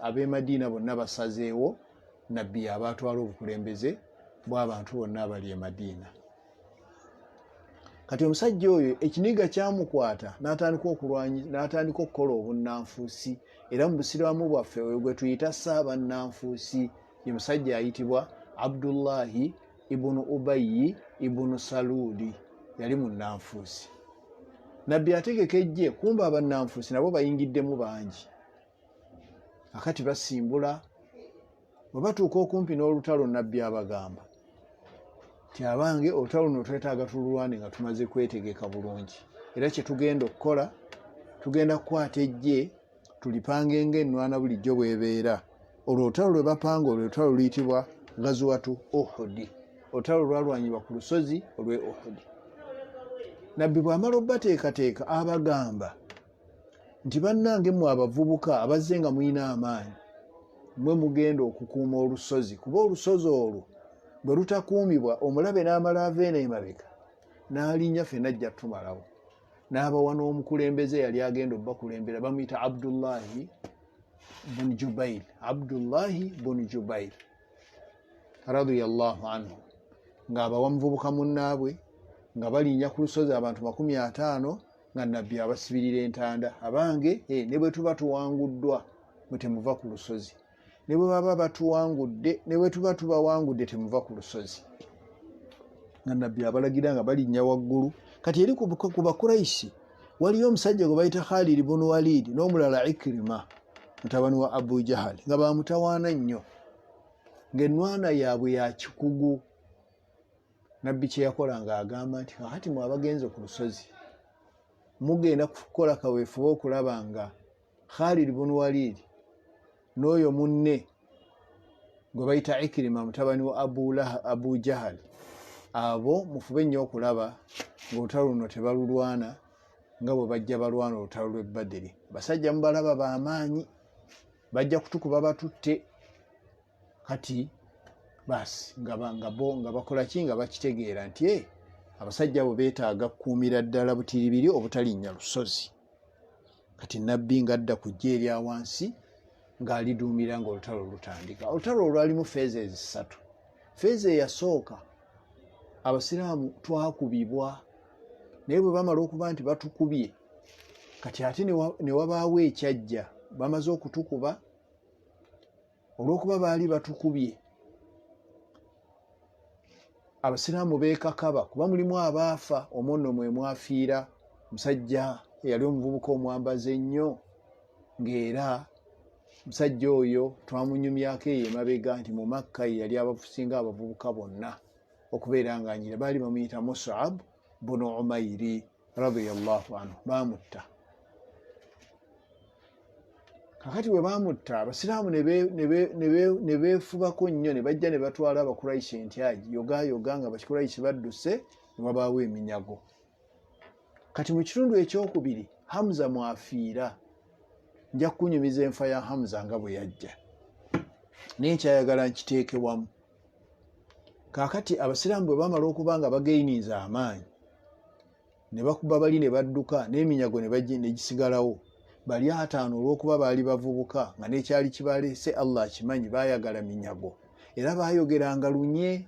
ab'e Madiina bonna basazeewo Nabbi abaatwala obukulembeze bw'abantu bonna abali e Madiina. Kati omusajja oyo ekiniga kyamukwata n'atandika okukola obunnanfuusi, era mu busiraamu bwaffe oyo gwe tuyita Ssaabannanfuusi, ye musajja ayitibwa Abdullahi ibn Ubayy ibn Saluli, yali munnanfuusi. Nabbi ategeka ejje, kumba abannanfuusi nabo bayingiddemu bangi. Akati basimbula, bwe batuuka okumpi n'olutalo Nabbi abagamba nti abange olutalo luno twetaaga tululwane nga tumaze kwetegeka bulungi, era kye tugenda okukola, tugenda kukwata ejje tulipange ng'ennwana bulijjo bw'ebeera. Olwo olutalo lwe bapanga, olwo olutalo luyitibwa Gazwatu Uhudi, olutalo lwalwanyibwa ku lusozi olw'e Uhudi. Nabbi bw'amala obbateekateeka abagamba nti bannange mmwe abavubuka abazze nga mulina amaanyi, mmwe mugenda okukuuma olusozi, kuba olusozi olwo bwe lutakuumibwa omulabe n'amala ava eno emabega n'alinnya ffe najja tumalawo. N'abawa n'omukulembeze yali agenda obbakulembera, bamuyita Abdullahi bun Jubair, Abdullahi bun Jubair radiyallahu anhu, ng'abawa muvubuka munnaabwe nga balinnya ku lusozi abantu 50 nga Nabbi abasibirira entanda, abange ne bwe tuba tuwanguddwa mwe temuva ku lusozi. ne bwe baba batuwangudde ne bwe tuba tubawangudde temuva ku lusozi. Nga nabbi abalagira nga balinnya waggulu. Kati eri ku Bakurayisi waliyo omusajja gwe bayita Khalid ibn Walid n'omulala Ikrima mutabani wa Abu Jahal nga bamutawaana nnyo, ng'ennwana yaabwe ya kikugu. Nabbi kye yakola ng'agamba nti kakati mwe abagenze ku lusozi mugenda kukola kaweefube okulaba nga Khalid ibn Walid n'oyo munne gwe bayita Ikrima mutabani wa Abu Jahal, abo mufube nnyo okulaba ng'olutalo luno tebalulwana nga bwe bajja balwana olutalo lw'e Badiri. Basajja mubalaba b'amaanyi, bajja kutukuba batutte. Kati basi nga bakola ki nga bakitegeera nti abasajja abo beetaaga kukuumira ddala butiribiri obutalinnya lusozi. Kati nabbi ng'adda ku ggye erya wansi ng'aliduumira ng'olutalo lutandika. Olutalo olwalimu feeza ezisatu. Feeza eyasooka abasiraamu twakubibwa, naye bwe bamala okuba nti batukubye, kati ate ne wabaawo ekyajja. Bamaze okutukuba, olw'okuba baali batukubye, abasiraamu beekakaba kuba mulimu abaafa. Omwo nno mwe mwafiira musajja eyali omuvubuka omwambaze ennyo, ng'era musajja oyo twamunyumyako eyo emabega nti mu Makka yali abasinga abavubuka bonna okubeera nga nyira. Baali bamuyita S.A.W bunu Umayri radiyallahu anhu. Baamutta. Kakati bwe baamutta, abasiraamu ne beefubako nnyo, ne bajja ne batwala Abakurayisi entyagi yoga nga Abakurayisi badduse, ne wabaawo eminyago. Kati mu kitundu ekyokubiri Hamza mwafiira. Nja kunyumiza enfa ya Hamza nga bwe yajja, naye nkyayagala nkiteekewamu. Kaakati abasiraamu bwe bamala okuba nga bageyiniza amaanyi, ne bakuba bali ne badduka, n'eminyago ne gisigalawo. Bali ataano olw'okuba baali bavubuka nga n'ekyali kibaleese Allah akimanyi, baayagala minyago era baayogeranga lunye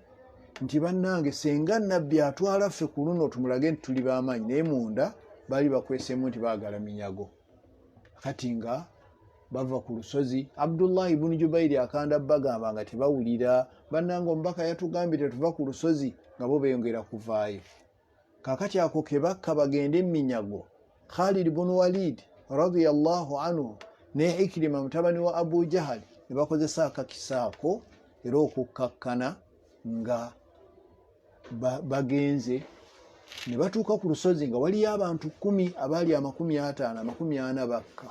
nti bannange senga nabbi atwala ffe ku luno tumulage nti tuli b'amaanyi, naye munda baali bakweseemu nti baagala minyago. Kati nga bava ku lusozi, Abdullah ibn Jubairi akanda bagamba nga tebawulira. Bannange omubaka yatugambye tetuva ku lusozi, nga bo beeyongera kuvaayo. Kaakati ako ke bakka bagende eminyago, Khalid ibn Walid radiyallahu anhu ne Ikrima mutabani wa Abu Jahal ne bakozesa akakisaako era okukkakkana nga bagenze ne batuuka ku lusozi nga waliyo abantu 10 abaali 50-40 bakka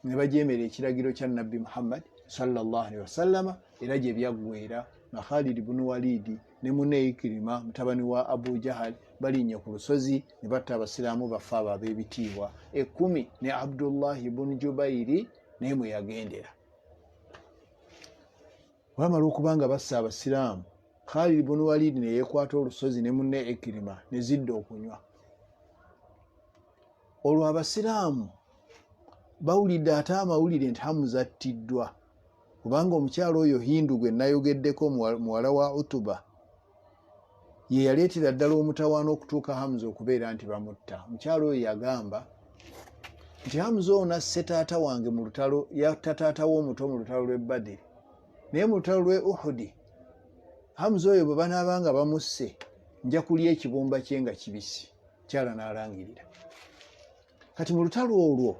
ne bajeemera ekiragiro kya Nabbi Muhammad sallallahu alaihi wasallama era gye byaggweera nga Khalid ibn Walid ne munne Ikrima mutabani wa Abu Jahal balinnya ku lusozi ne batta abasiraamu baffe abo ab'ebitiibwa 10 ne Abdullah ibn Jubairi naye mwe yagendera. Bamala okuba nga bassa abasiraamu, Khalid ibn Walid ne yeekwata olusozi ne munne Ikrima ne zidda okunywa. Olwo abasiraamu bawulidde ate amawulire nti Hamza attiddwa, kubanga omukyalo oyo Hindu gwe nayogeddeko muwala wa Utuba ye yaleetera ddala omutawaana okutuuka Hamza okubeera nti bamutta. Omukyalo oyo yagamba nti Hamza ono asse taata wange mu lutalo, yatta taata w'omuto mu lutalo lw'e Badiri, naye mu lutalo lw'e Uhudi Hamza oyo bwe banaabanga bamusse nja kulya ekibumba kye nga kibisi. Kyala n'alangirira. Kati mu lutalo olwo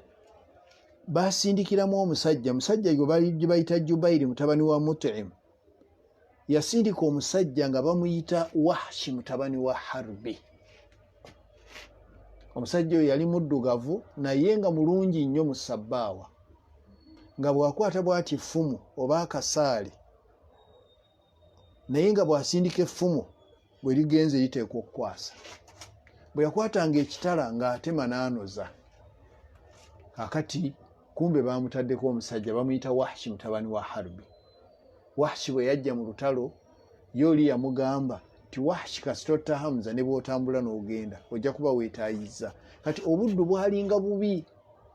baasindikiramu omusajja gye bayita Jubairi mutabani wa Mut'im. Yasindika omusajja nga bamuyita Wahshi mutabani wa Harbi. Omusajja oyo yali muddugavu naye nga mulungi nnyo mu sabbaawa, nga bw'akwata bw'ati effumu oba akasaale, naye nga bw'asindika effumu bwe ligenze liteekwa okukwasa. Bwe yakwatanga ekitala ng'atema n'anoza. Kakati kumbe baamutaddeko omusajja bamuyita Wahshi mutabani wa Harbi. Wahshi bwe yajja mu lutalo, yooli yamugamba nti Wahshi kasitotta Hamza ne bw'otambula n'ogenda ojja kuba weetaayizza. Kati obuddu bwalinga bubi.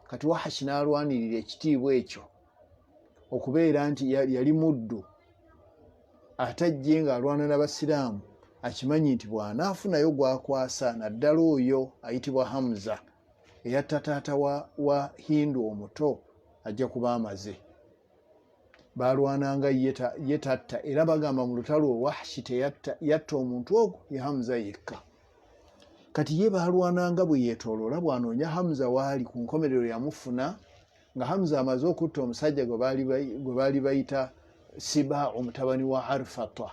Kati Wahshi n'alwanirira ekitiibwa ekyo okubeera nti yali muddu atajje ng'alwana n'abasiraamu, akimanyi nti bw'anaafunayo gw'akwasa naddala oyo ayitibwa Hamza eyatta taata wa Hindu omuto ajja kuba amaze. balwananga yetatta era bagamba mu lutalo Wahshi yatta omuntu ogwo ye Hamza yekka. Kati ye balwananga bwe yeetooloola bw'anoonya Hamza waali ku nkomerero yamufuna nga Hamza amaze okutta omusajja gwe baali bayita S.A.W mutabani wa Harfata.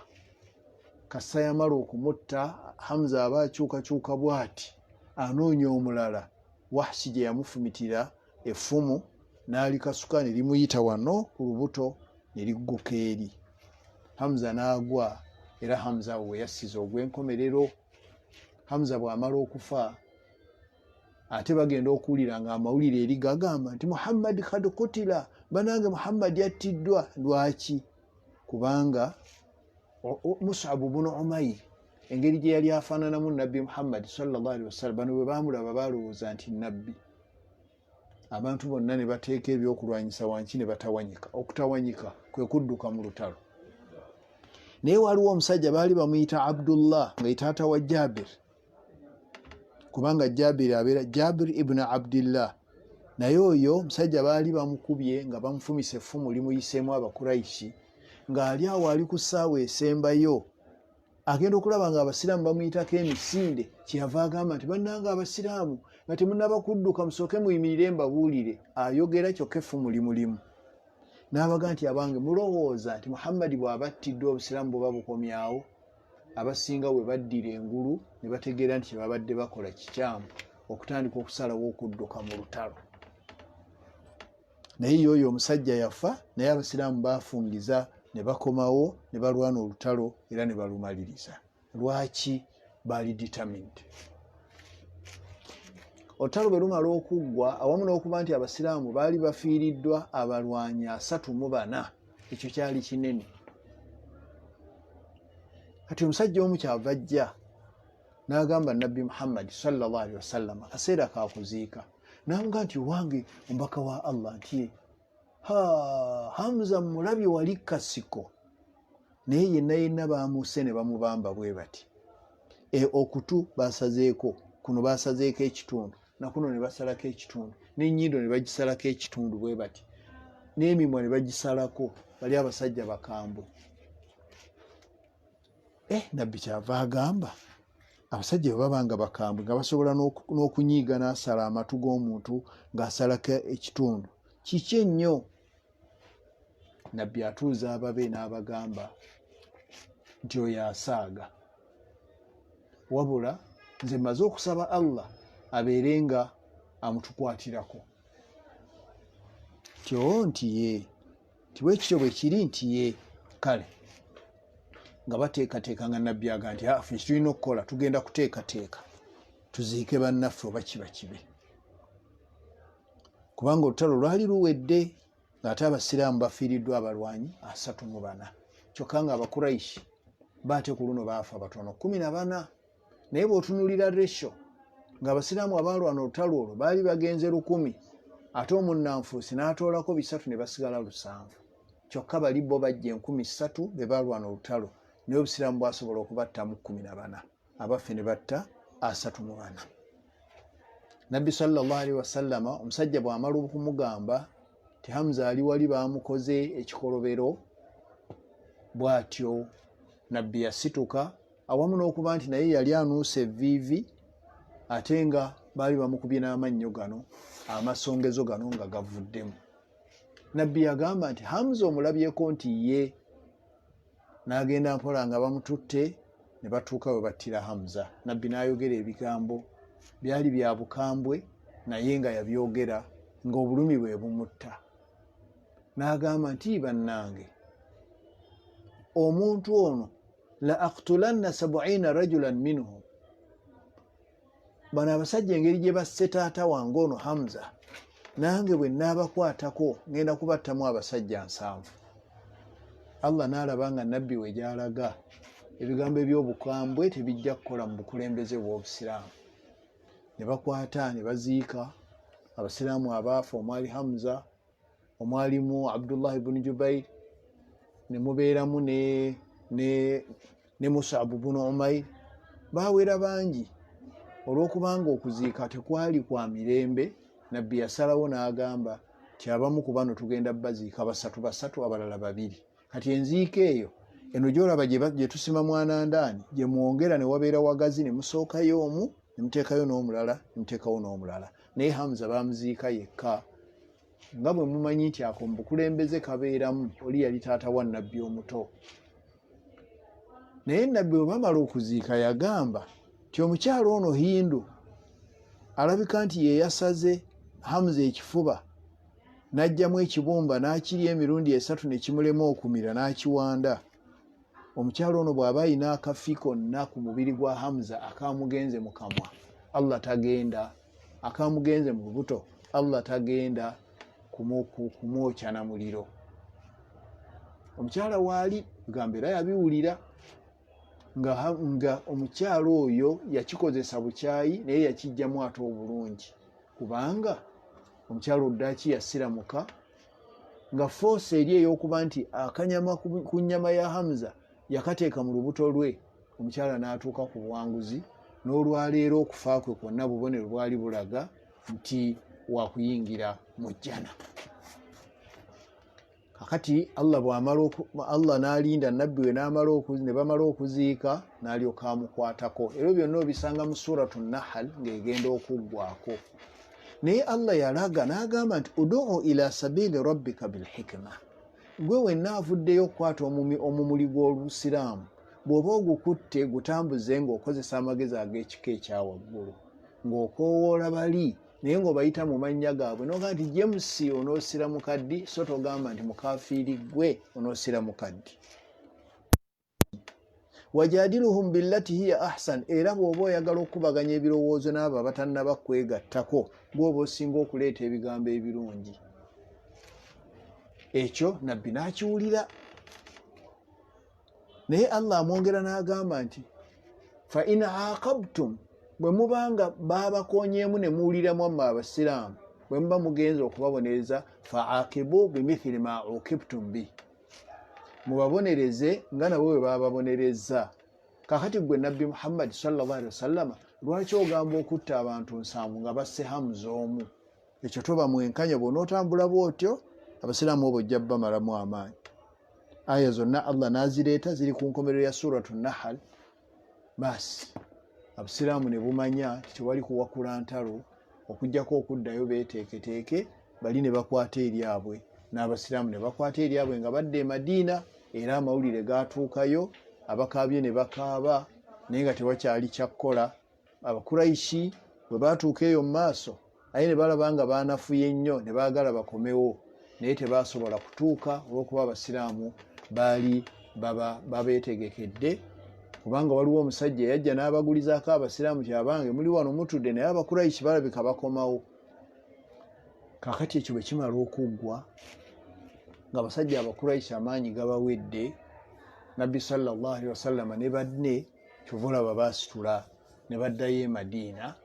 Kassa yamala okumutta Hamza aba akyukakyuka bw'ati anoonya omulala. Wahshi gye yamufumitira effumu n'alikasuka ne limuyita wano ku lubuto ne ligguka eri. Hamza n'agwa era Hamza we yassiza ogw'enkomerero. Hamza bw'amala okufa ate bagenda okuwulira nga amawulire eri gagamba nti Muhammad kad kutila, banange Muhammad yattiddwa. Lwaki? Kubanga S.A.W bunu Umayr engeri gye yali afaananamu nabbi Muhammad sallallahu alaihi wasallam, bano bwe baamulaba balowooza nti nabbi. Abantu bonna ne bateeka ebyokulwanyisa wansi ne batawanyika. Okutawanyika kwe kudduka mu lutalo. Naye waliwo omusajja baali bamuyita Abdullah nga ye taata wa Jabir, kubanga Jabir abeera Jabir ibn Abdillah. Naye oyo omusajja baali bamukubye nga bamufumise effumu limuyiseemu Abakuraishi, ng'ali awo ali ku ssaawa esembayo agenda okulaba nga Abasiraamu bamuyitako emisinde. Kyeyava agamba nti bannanga Abasiraamu nga temunnaba kudduka musooke muyimirire mbabuulire. Ayogera kyokka effumu limulimu. N'abaga nti abange mulowooza nti Muhammad bw'aba attiddwa Obusiraamu buba bukomyawo? Abasinga bwe baddira engulu ne bategeera nti babadde bakola kikyamu okutandika okusalawo okudduka mu lutalo. Naye y'oyo omusajja yafa, naye Abasiraamu baafungiza ne bakomawo ne balwana olutalo era ne balumaliriza. Lwaki? Baali determined. Olutalo bwe lumala okuggwa, awamu n'okuba nti Abasiraamu baali bafiiriddwa abalwanyi 34, ekyo kyali kinene. Kati omusajja omu kyava ajja n'agamba nabbi Muhammad sallallahu alaihi wasallam akaseera kakuziika, n'amuga nti owange omubaka wa Allah nti Hamza mulabye wali kasiko. Naye yenna baamuse ne bamubamba bwe bati. Okutu basazeeko, kuno basazeeko ekitundu, nakuno ne basalako ekitundu, n'ennyindo ne bagisalako ekitundu bwe bati, n'emimwa ne bagisalako. Bali abasajja bakambwe. Nabbi kyava agamba abasajja bwe baba nga bakambwe nga basobola n'okunyiiga n'asala amatu g'omuntu ng'asalako ekitundu, kiki ennyo? Nabbi atuuza ababe n'abagamba nti oyo asaaga, wabula nze mmaze okusaba Allah abeere nga amutukwatirako. Nti ye tiwe kityo bwe kiri nti ye kale nga bateekateeka nga nabbi aga nti ffe tulina okukola tugenda kuteekateeka tuziike bannaffe oba kiba kibe, kubanga olutalo lwali luwedde ng'ate Abasiraamu bafiiriddwa abalwanyi 34, kyokka nga Abakuraishi baate ku luno baafa batono 14. Naye bw'otunuulira ratio ng'Abasiraamu abaalwana olutalo olwo baali bagenze 100, ate omunnanfuusi n'atoolako 3 ne basigala 7, kyokka bali bo bajja 3000 be baalwana olutalo, naye Obusiraamu bwasobola okubattamu 14, abaffe ne batta 34. Nabbi sallallahu alaihi wasallama omusajja bw'amala okumugamba ti Hamza ali wali baamukoze ekikolobero bw'atyo, nabbi yasituka, awamu n'okuba nti naye yali anuusa evviivi ate nga baali bamukubye n'amannyo gano, amasongezo gano nga gavuddemu. Nabbi yagamba nti Hamza omulabyeko nti ye, n'agenda mpola nga bamututte ne batuuka we battira Hamza. Nabbi n'ayogera ebigambo byali bya bukambwe naye nga yabyogera ng'obulumi bwe bumutta. N'agamba nti bannange, omuntu ono la aqtulanna 70 rajulan minhum, bano abasajja engeri gye basse taata wange ono Hamza, nange bwe nnaabakwatako ngenda kubattamu abasajja 7. Allah n'alaba nga nabbi we gy'alaga ebigambo eby'obukambwe tebijja kukola mu bukulembeze bw'Obusiraamu. Ne bakwata ne baziika Abasiraamu abaafa, omwali Hamza, omwalimu Abdullah ibn Jubair, ne mubeeramu ne S.A.W bunu Umayr. Baawera bangi. Olw'okubanga okuziika tekwali kwa mirembe, nabbi yasalawo n'agamba ti abamu ku bano tugenda baziika basatu abalala 2. Kati enziika eyo eno gyolaba gye tusima mwana ndaani gye mwongera ne wabeera wagazi ne musookayo omu ne muteekayo n'omulala ne muteekawo n'omulala. Naye Hamza bamuziika yekka. Nga bwe mumanyi nti ako mu bukulembeze kabeeramu oli yali taata wa nabbi omuto. Naye nabbi bwe bamala okuziika yagamba nti omukyalo ono Hindu alabika nti ye yasaze Hamza ekifuba n'aggyamu ekibumba n'akirya emirundi 3 ne kimulema okumira n'akiwanda. Omukyalo ono bw'aba ayina akafi konna ku mubiri gwa Hamza akamugenze mu kamwa, Allah tagenda, akamugenze mu lubuto, Allah tagenda kumwokya na muliro. Omukyala waali gamba era yabiwulira nga omukyalo oyo yakikozesa bukyayi naye yakijjamu ate obulungi, kubanga omukyalo Oddaaki yasiramuka nga force eri ey'okuba nti akanyama ku nnyama ya Hamza yakateeka mu lubuto lwe. Omukyala n'atuuka ku buwanguzi, n'olwaleero okufa kwe kwonna bubonero bwali bulaga nti wakuyingira mu jjana. Kakati Allah n'alinda nabbi we ne bamala okuziika n'alyoka amukwatako. Ebyo byonna obisanga mu suratu Nahal ng'egenda okuggwaako. Naye Allah yalaga n'agamba nti ud'u ila sabili rabbika bilhikma. Gwe wenna avuddeyo okukwata omumuli gw'Obusiraamu, bw'oba ogukutte gutambuze ng'okozesa amagezi ag'ekika ekyawaggulu, ng'okoowoola bali naye ng'obayita mu mannya gaabwe, n'ogamba nti James onoosira mukaddi, so togamba nti mukafiiri gwe onoosira mukaddi. Wajadiluhum billati hiya ahsan. Era bw'oba oyagala okubaganya ebirowoozo n'abo abatannaba kwegattako, gw'oba osinga okuleeta ebigambo ebirungi. Ekyo nabbi n'akiwulira. Naye Allah amwongera n'agamba nti fa in aqabtum, bwe mubanga baabakoonyeemu ne muwuliramu mmwe Abasiraamu, bwe muba mugenza okubabonereza, fa aqibu bimithili ma uqibtum bi, mubabonereze nga nabo bwe baababonereza. Kakati gwe nabbi Muhammad sallallahu alaihi wasallam, lwaki ogamba okutta abantu 7 nga basse Hamza omu? Ekyo toba mwenkanya, bw'onootambula bw'otyo Abasiraamu obwo ojja bamalamu amaanyi. Aya zonna Allah n'azireeta ziri ku nkomerero ya suratu Nahal. Basi Abasiraamu ne bumanya tewali kuwakula ntalo, okujjako okuddayo beeteeketeeke, bali ne bakwata eryabwe, n'Abasiraamu ne bakwata eryabwe nga badde e Madiina. Era amawulire gaatuukayo, abakaabye ne bakaaba, naye nga tewakyali kyakkola. Abakuraishi bwe baatuuka eyo mu maaso, naye ne balaba nga baanafuye nnyo, ne baagala bakomewo, naye tebaasobola kutuuka olw'okuba Abasiraamu baali babeetegekedde. Kubanga waliwo omusajja yajja n'abagulizaako Abasiraamu ti abange muli wano mutudde, naye Abakuraishi balabika bakomawo. Kakati ekyo bwe kimala okuggwa, ng'abasajja Abakuraishi amaanyi gabawedde, nabbi sallallahu alaihi wasallama ne banne kyova olaba baasitula ne baddayo e Madiina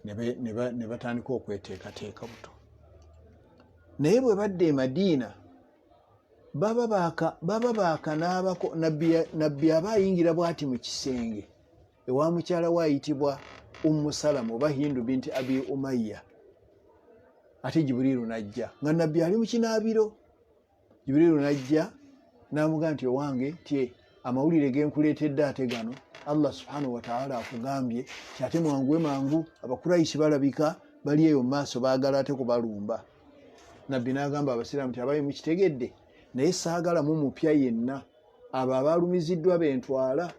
ne batandika okweteekateeka buto. Naye bwe badda e Madiina baba baaka n'abako. Nabbi aba ayingira bw'ati mu kisenge ewa mukyala we ayitibwa Salama oba Hindu binti Abi Umayya. Ate Jibuliiru n'ajja nga nabbi ali mu kinaabiro. Jibuliiru n'ajja n'amugamba nti owange tye amawulire ge nkuleetedde ate gano, Allah subhanahu wa ta'ala akugambye ti ate mwanguwe mangu, Abakuraishi balabika bali eyo mu maaso baagala ate kubalumba. Nabbi n'agamba Abasiraamu ti abaye mukitegedde, naye saagala mupya yenna. Abo abaalumiziddwa bentwala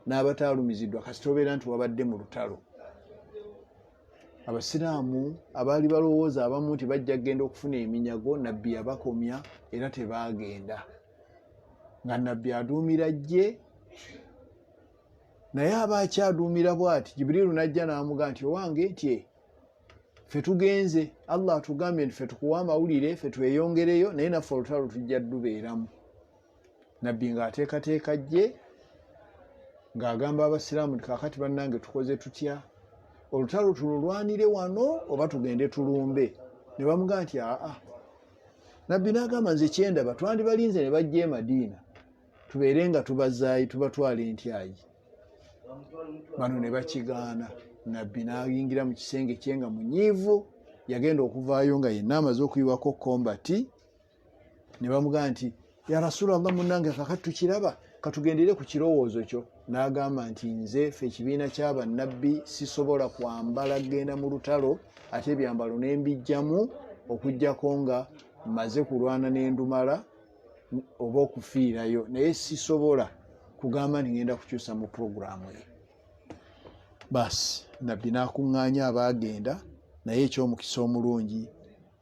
n'abataalumiziddwa kasita obeera nti wabadde mu lutalo. Abasiraamu abaali balowooza abamu nti bajja kgenda okufuna eminyago, nabbi yabakomya era tebaagenda. Nga nabbi aduumira jje, naye aba akyaduumira bw'ati. Jibuliiru n'ajja n'amugamba nti owange tye ffe tugenze, Allah atugambye nti ffe tukuwa amawulire, ffe tweyongereyo, naye naffe olutalo tujja dubeeramu. Nabbi ng'ateekateeka jje ng'agamba Abasiraamu nti kaakati bannange tukoze tutya? Olutalo tululwanire wano oba tugende tulumbe? Ne bamugamba nti aa. Nabbi n'agamba nze kyendaba twandibalinze ne bajja e Madiina, tubeere nga tubazaayi tubatwala entyayi. Bano ne bakigaana. Nabbi n'ayingira mu kisenge kye nga munyiivu, yagenda okuvaayo nga yenna amaze okuyiwako kombati, ne bamugamba nti ya Rasulallah munnange kakati tukiraba katugendere ku kirowoozo kyo. N'agamba nti nze ffe ekibiina ky'abannabbi sisobola kwambala genda mu lutalo ate ebyambalo ne mbijjamu okuggyako nga mmaze kulwana n'endumala oba okufiirayo, naye sisobola kugamba nti ngenda kukyusa mu puroguramu ye. Basi nabbi n'akuŋŋaanya abaagenda, naye ekyomukisa omulungi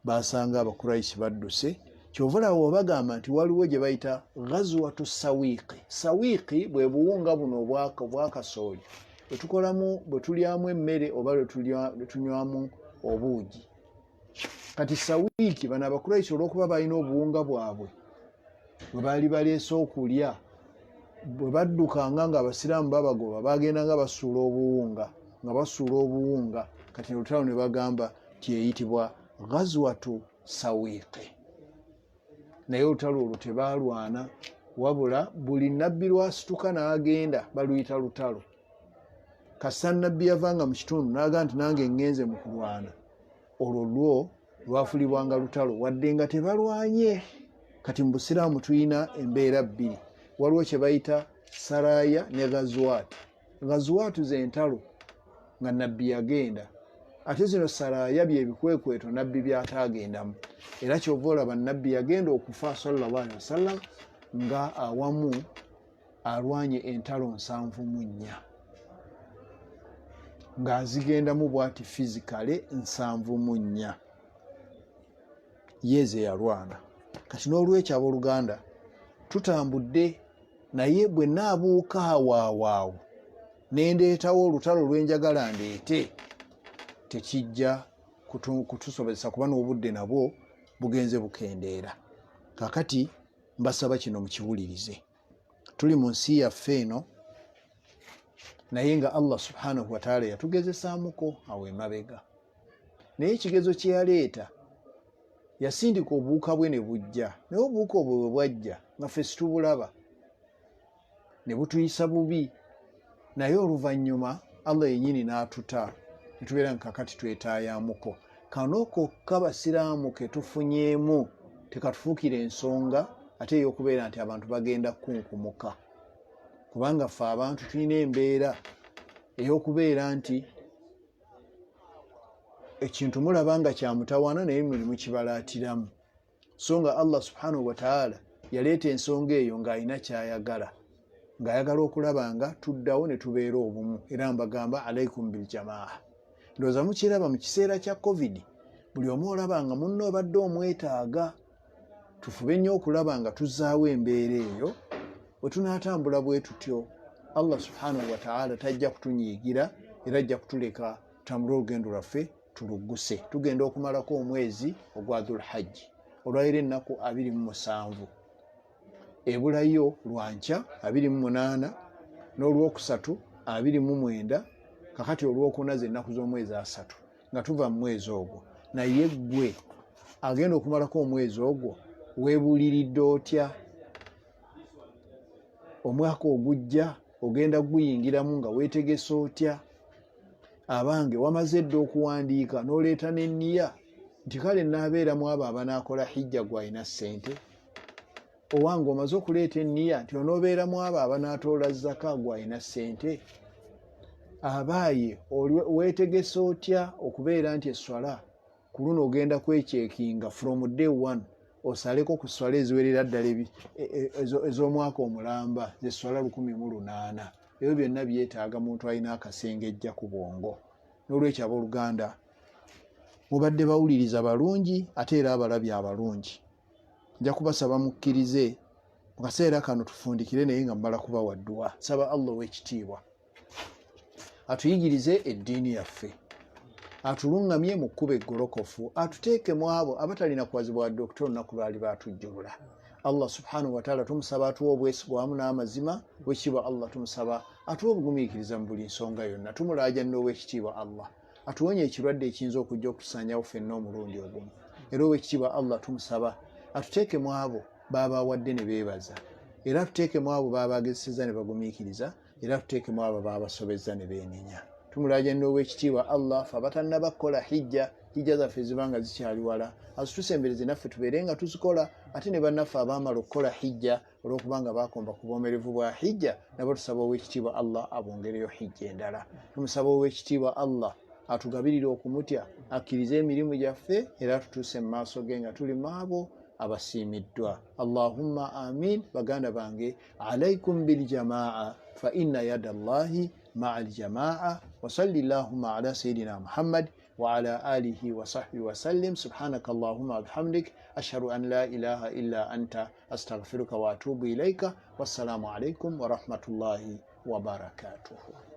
basanga Abakurayisi badduse. Kyova olaba bagamba nti waliwo gye bayita ghazwatu sawiiqi. Sawiiqi bwe buwunga buno obwakasooli bwe tulyamu emmere oba bwe tunywamu obuugi. Kati sawiiki bano Abakurayisi olw'okuba balina obuwunga bwabwe bwe baali baleese okulya, bwe baddukanga nga Abasiraamu babagoba bagendanga basuula obuwunga kati olutalo ne bagamba tyeyitibwa ghazwatu sawiiqi. Naye olutalo olwo tebaalwana, wabula buli nabbi lwasituka n'agenda baluyita lutalo. Kasa nabbi yavanga mu kitundu n'agamba nti nange ngenze mu kulwana, olwo lwo lwafulibwanga lutalo wadde nga tebalwanye. Kati mu Busiraamu tulina embeera bbiri, waliwo kye bayita saraya ne ghazwat. Ghazwatu z'entalo nga nabbi yagenda, ate zino saraya bye bikwekweto nabbi byataagendamu. Era kyova olaba nabbi yagenda okufa sallallahu alaihi wasallam nga awamu alwanye entalo 74 ng'azigendamu bw'ati fizikale 74 yeeze yalwana. Kati n'olwekyo abooluganda tutambudde, naye bwe naabuuka awaawaawo ne ndeetawo olutalo lwenjagala ndeete, tekijja kutusobozesa kuba n'obudde nabwo bugenze bukendeera. Kakati mbasaba kino mukiwulirize. Tuli mu nsi yaffe eno, naye nga Allah subhanahu wa ta'ala yatugezesaamuko awo emabega. Naye ekigezo kye yaleeta yasindika obuwuka bwe ne bujja, naye obuwuka obwo bwe bwajja nga ffe situbulaba ne butuyisa bubi, naye oluvannyuma Allah yennyini n'atuta ne tubeera nga kakati twetaayamuko. Kano kokka Basiraamu ke tufunyeemu tekatufuukira ensonga ate ey'okubeera nti abantu bagenda kunkumuka, kubanga ffe abantu tulina embeera ey'okubeera nti ekintu mulaba nga kyamutawaana naye mwe mukibalaatiramu. So nga Allah subhanahu wa ta'ala yaleeta ensonga eyo ng'alina ky'ayagala, ng'ayagala okulaba nga tuddawo ne tubeera obumu. Era mbagamba alaikum bil jamaa. Ndowooza mukiraba mu kiseera kya COVID, buli omu olaba nga munno obadde omwetaaga. Tufube nnyo okulaba nga tuzzaawo embeera eyo. Bwe tunaatambula bwe tutyo, Allah subhanahu wa ta'ala tajja kutunyiigira era ajja kutuleka tambula olugendo lwaffe tulugguse. Tugenda okumalako omwezi ogwa Dhulhajji, olwayira ennaku 27, ebulayo lwankya 28, n'olwokusatu 29, kakati olwokuna z'ennaku z'omwezi 3 nga tuva mu mwezi ogwo. Naye ggwe agenda okumalako omwezi ogwo weebuuliridde otya? Omwaka ogujja ogenda guyingiramu nga weetegese otya? Abange wamaze dda okuwandiika n'oleeta n'enniya nti kale naabeeramu abo abanaakola hijja gw'alina ssente? Owange omaze okuleeta enniya nti onoobeeramu abo abanaatoola zaka gw'alina ssente? Abaaye weetegese otya okubeera nti esswala ku luno ogenda kwekyekinga from day one, osaleko ku swala eziwerera ddala ez'omwaka omulamba z'esswala 108? Ebyo byonna byetaaga muntu alina akasengejja ku bwongo. N'olwekyo abooluganda mubadde bawuliriza balungi ate era abalabye abalungi. Nja kubasaba mukkirize mu kaseera kano tufundikire naye nga mbala kubawa dduwa. Saba Allah ow'ekitiibwa atuyigirize eddiini yaffe, atulungamye mu kkubo eggolokofu, atuteeke mu abo abatalina kuwazibwa ddokita olunaku lwali baatujjulula. Allah subhanahu wa ta'ala tumusaba atuwa obwesigwa wamu n'amazima. Wekitiibwa Allah tumusaba atuwa obugumiikiriza mu buli nsonga yonna. Tumulaaja n'owekitiibwa Allah atuwonye ekirwadde ekiyinza okujja okutusaanyawo ffenna omulundi ogumu. Era owekitiibwa Allah tumusaba atuteeke mu abo baba awadde ne beebaza, era atuteeke mu abo baba agezesezza ne bagumiikiriza, era atuteeke mu abo baba basobezza ne beenenya. tumulaajanira ow'ekitiibwa Allah fe abatannaba kukola hijja zaffe zibanga zikyali wala azitusembereze naffe tubeere nga tuzikola ate ne bannaffe abaamala okukola hijja olw'okubanga bakomba ku bwomerevu bwa hijja nabo tusaba ow'ekitiibwa Allah abongereyo hijja endala. Tumusaba ow'ekitiibwa Allah atugabirire okumutya akkirize emirimu gyaffe era tutuuse mu maaso ge nga tuli maabo abasiimiddwa. Allahumma amin. Baganda bange, alaikum biljamaa fa inna yada Allahi maa aljamaa. Wa salli llahumma ala sayidina Muhammad wa ala alihi wa sahbihi wa sallim. Subhanaka Allahumma wa bihamdik ashhadu an la ilaha illa anta astaghfiruka wa atubu ilaika. Wassalamu alaikum wa rahmatullahi wa barakatuhu.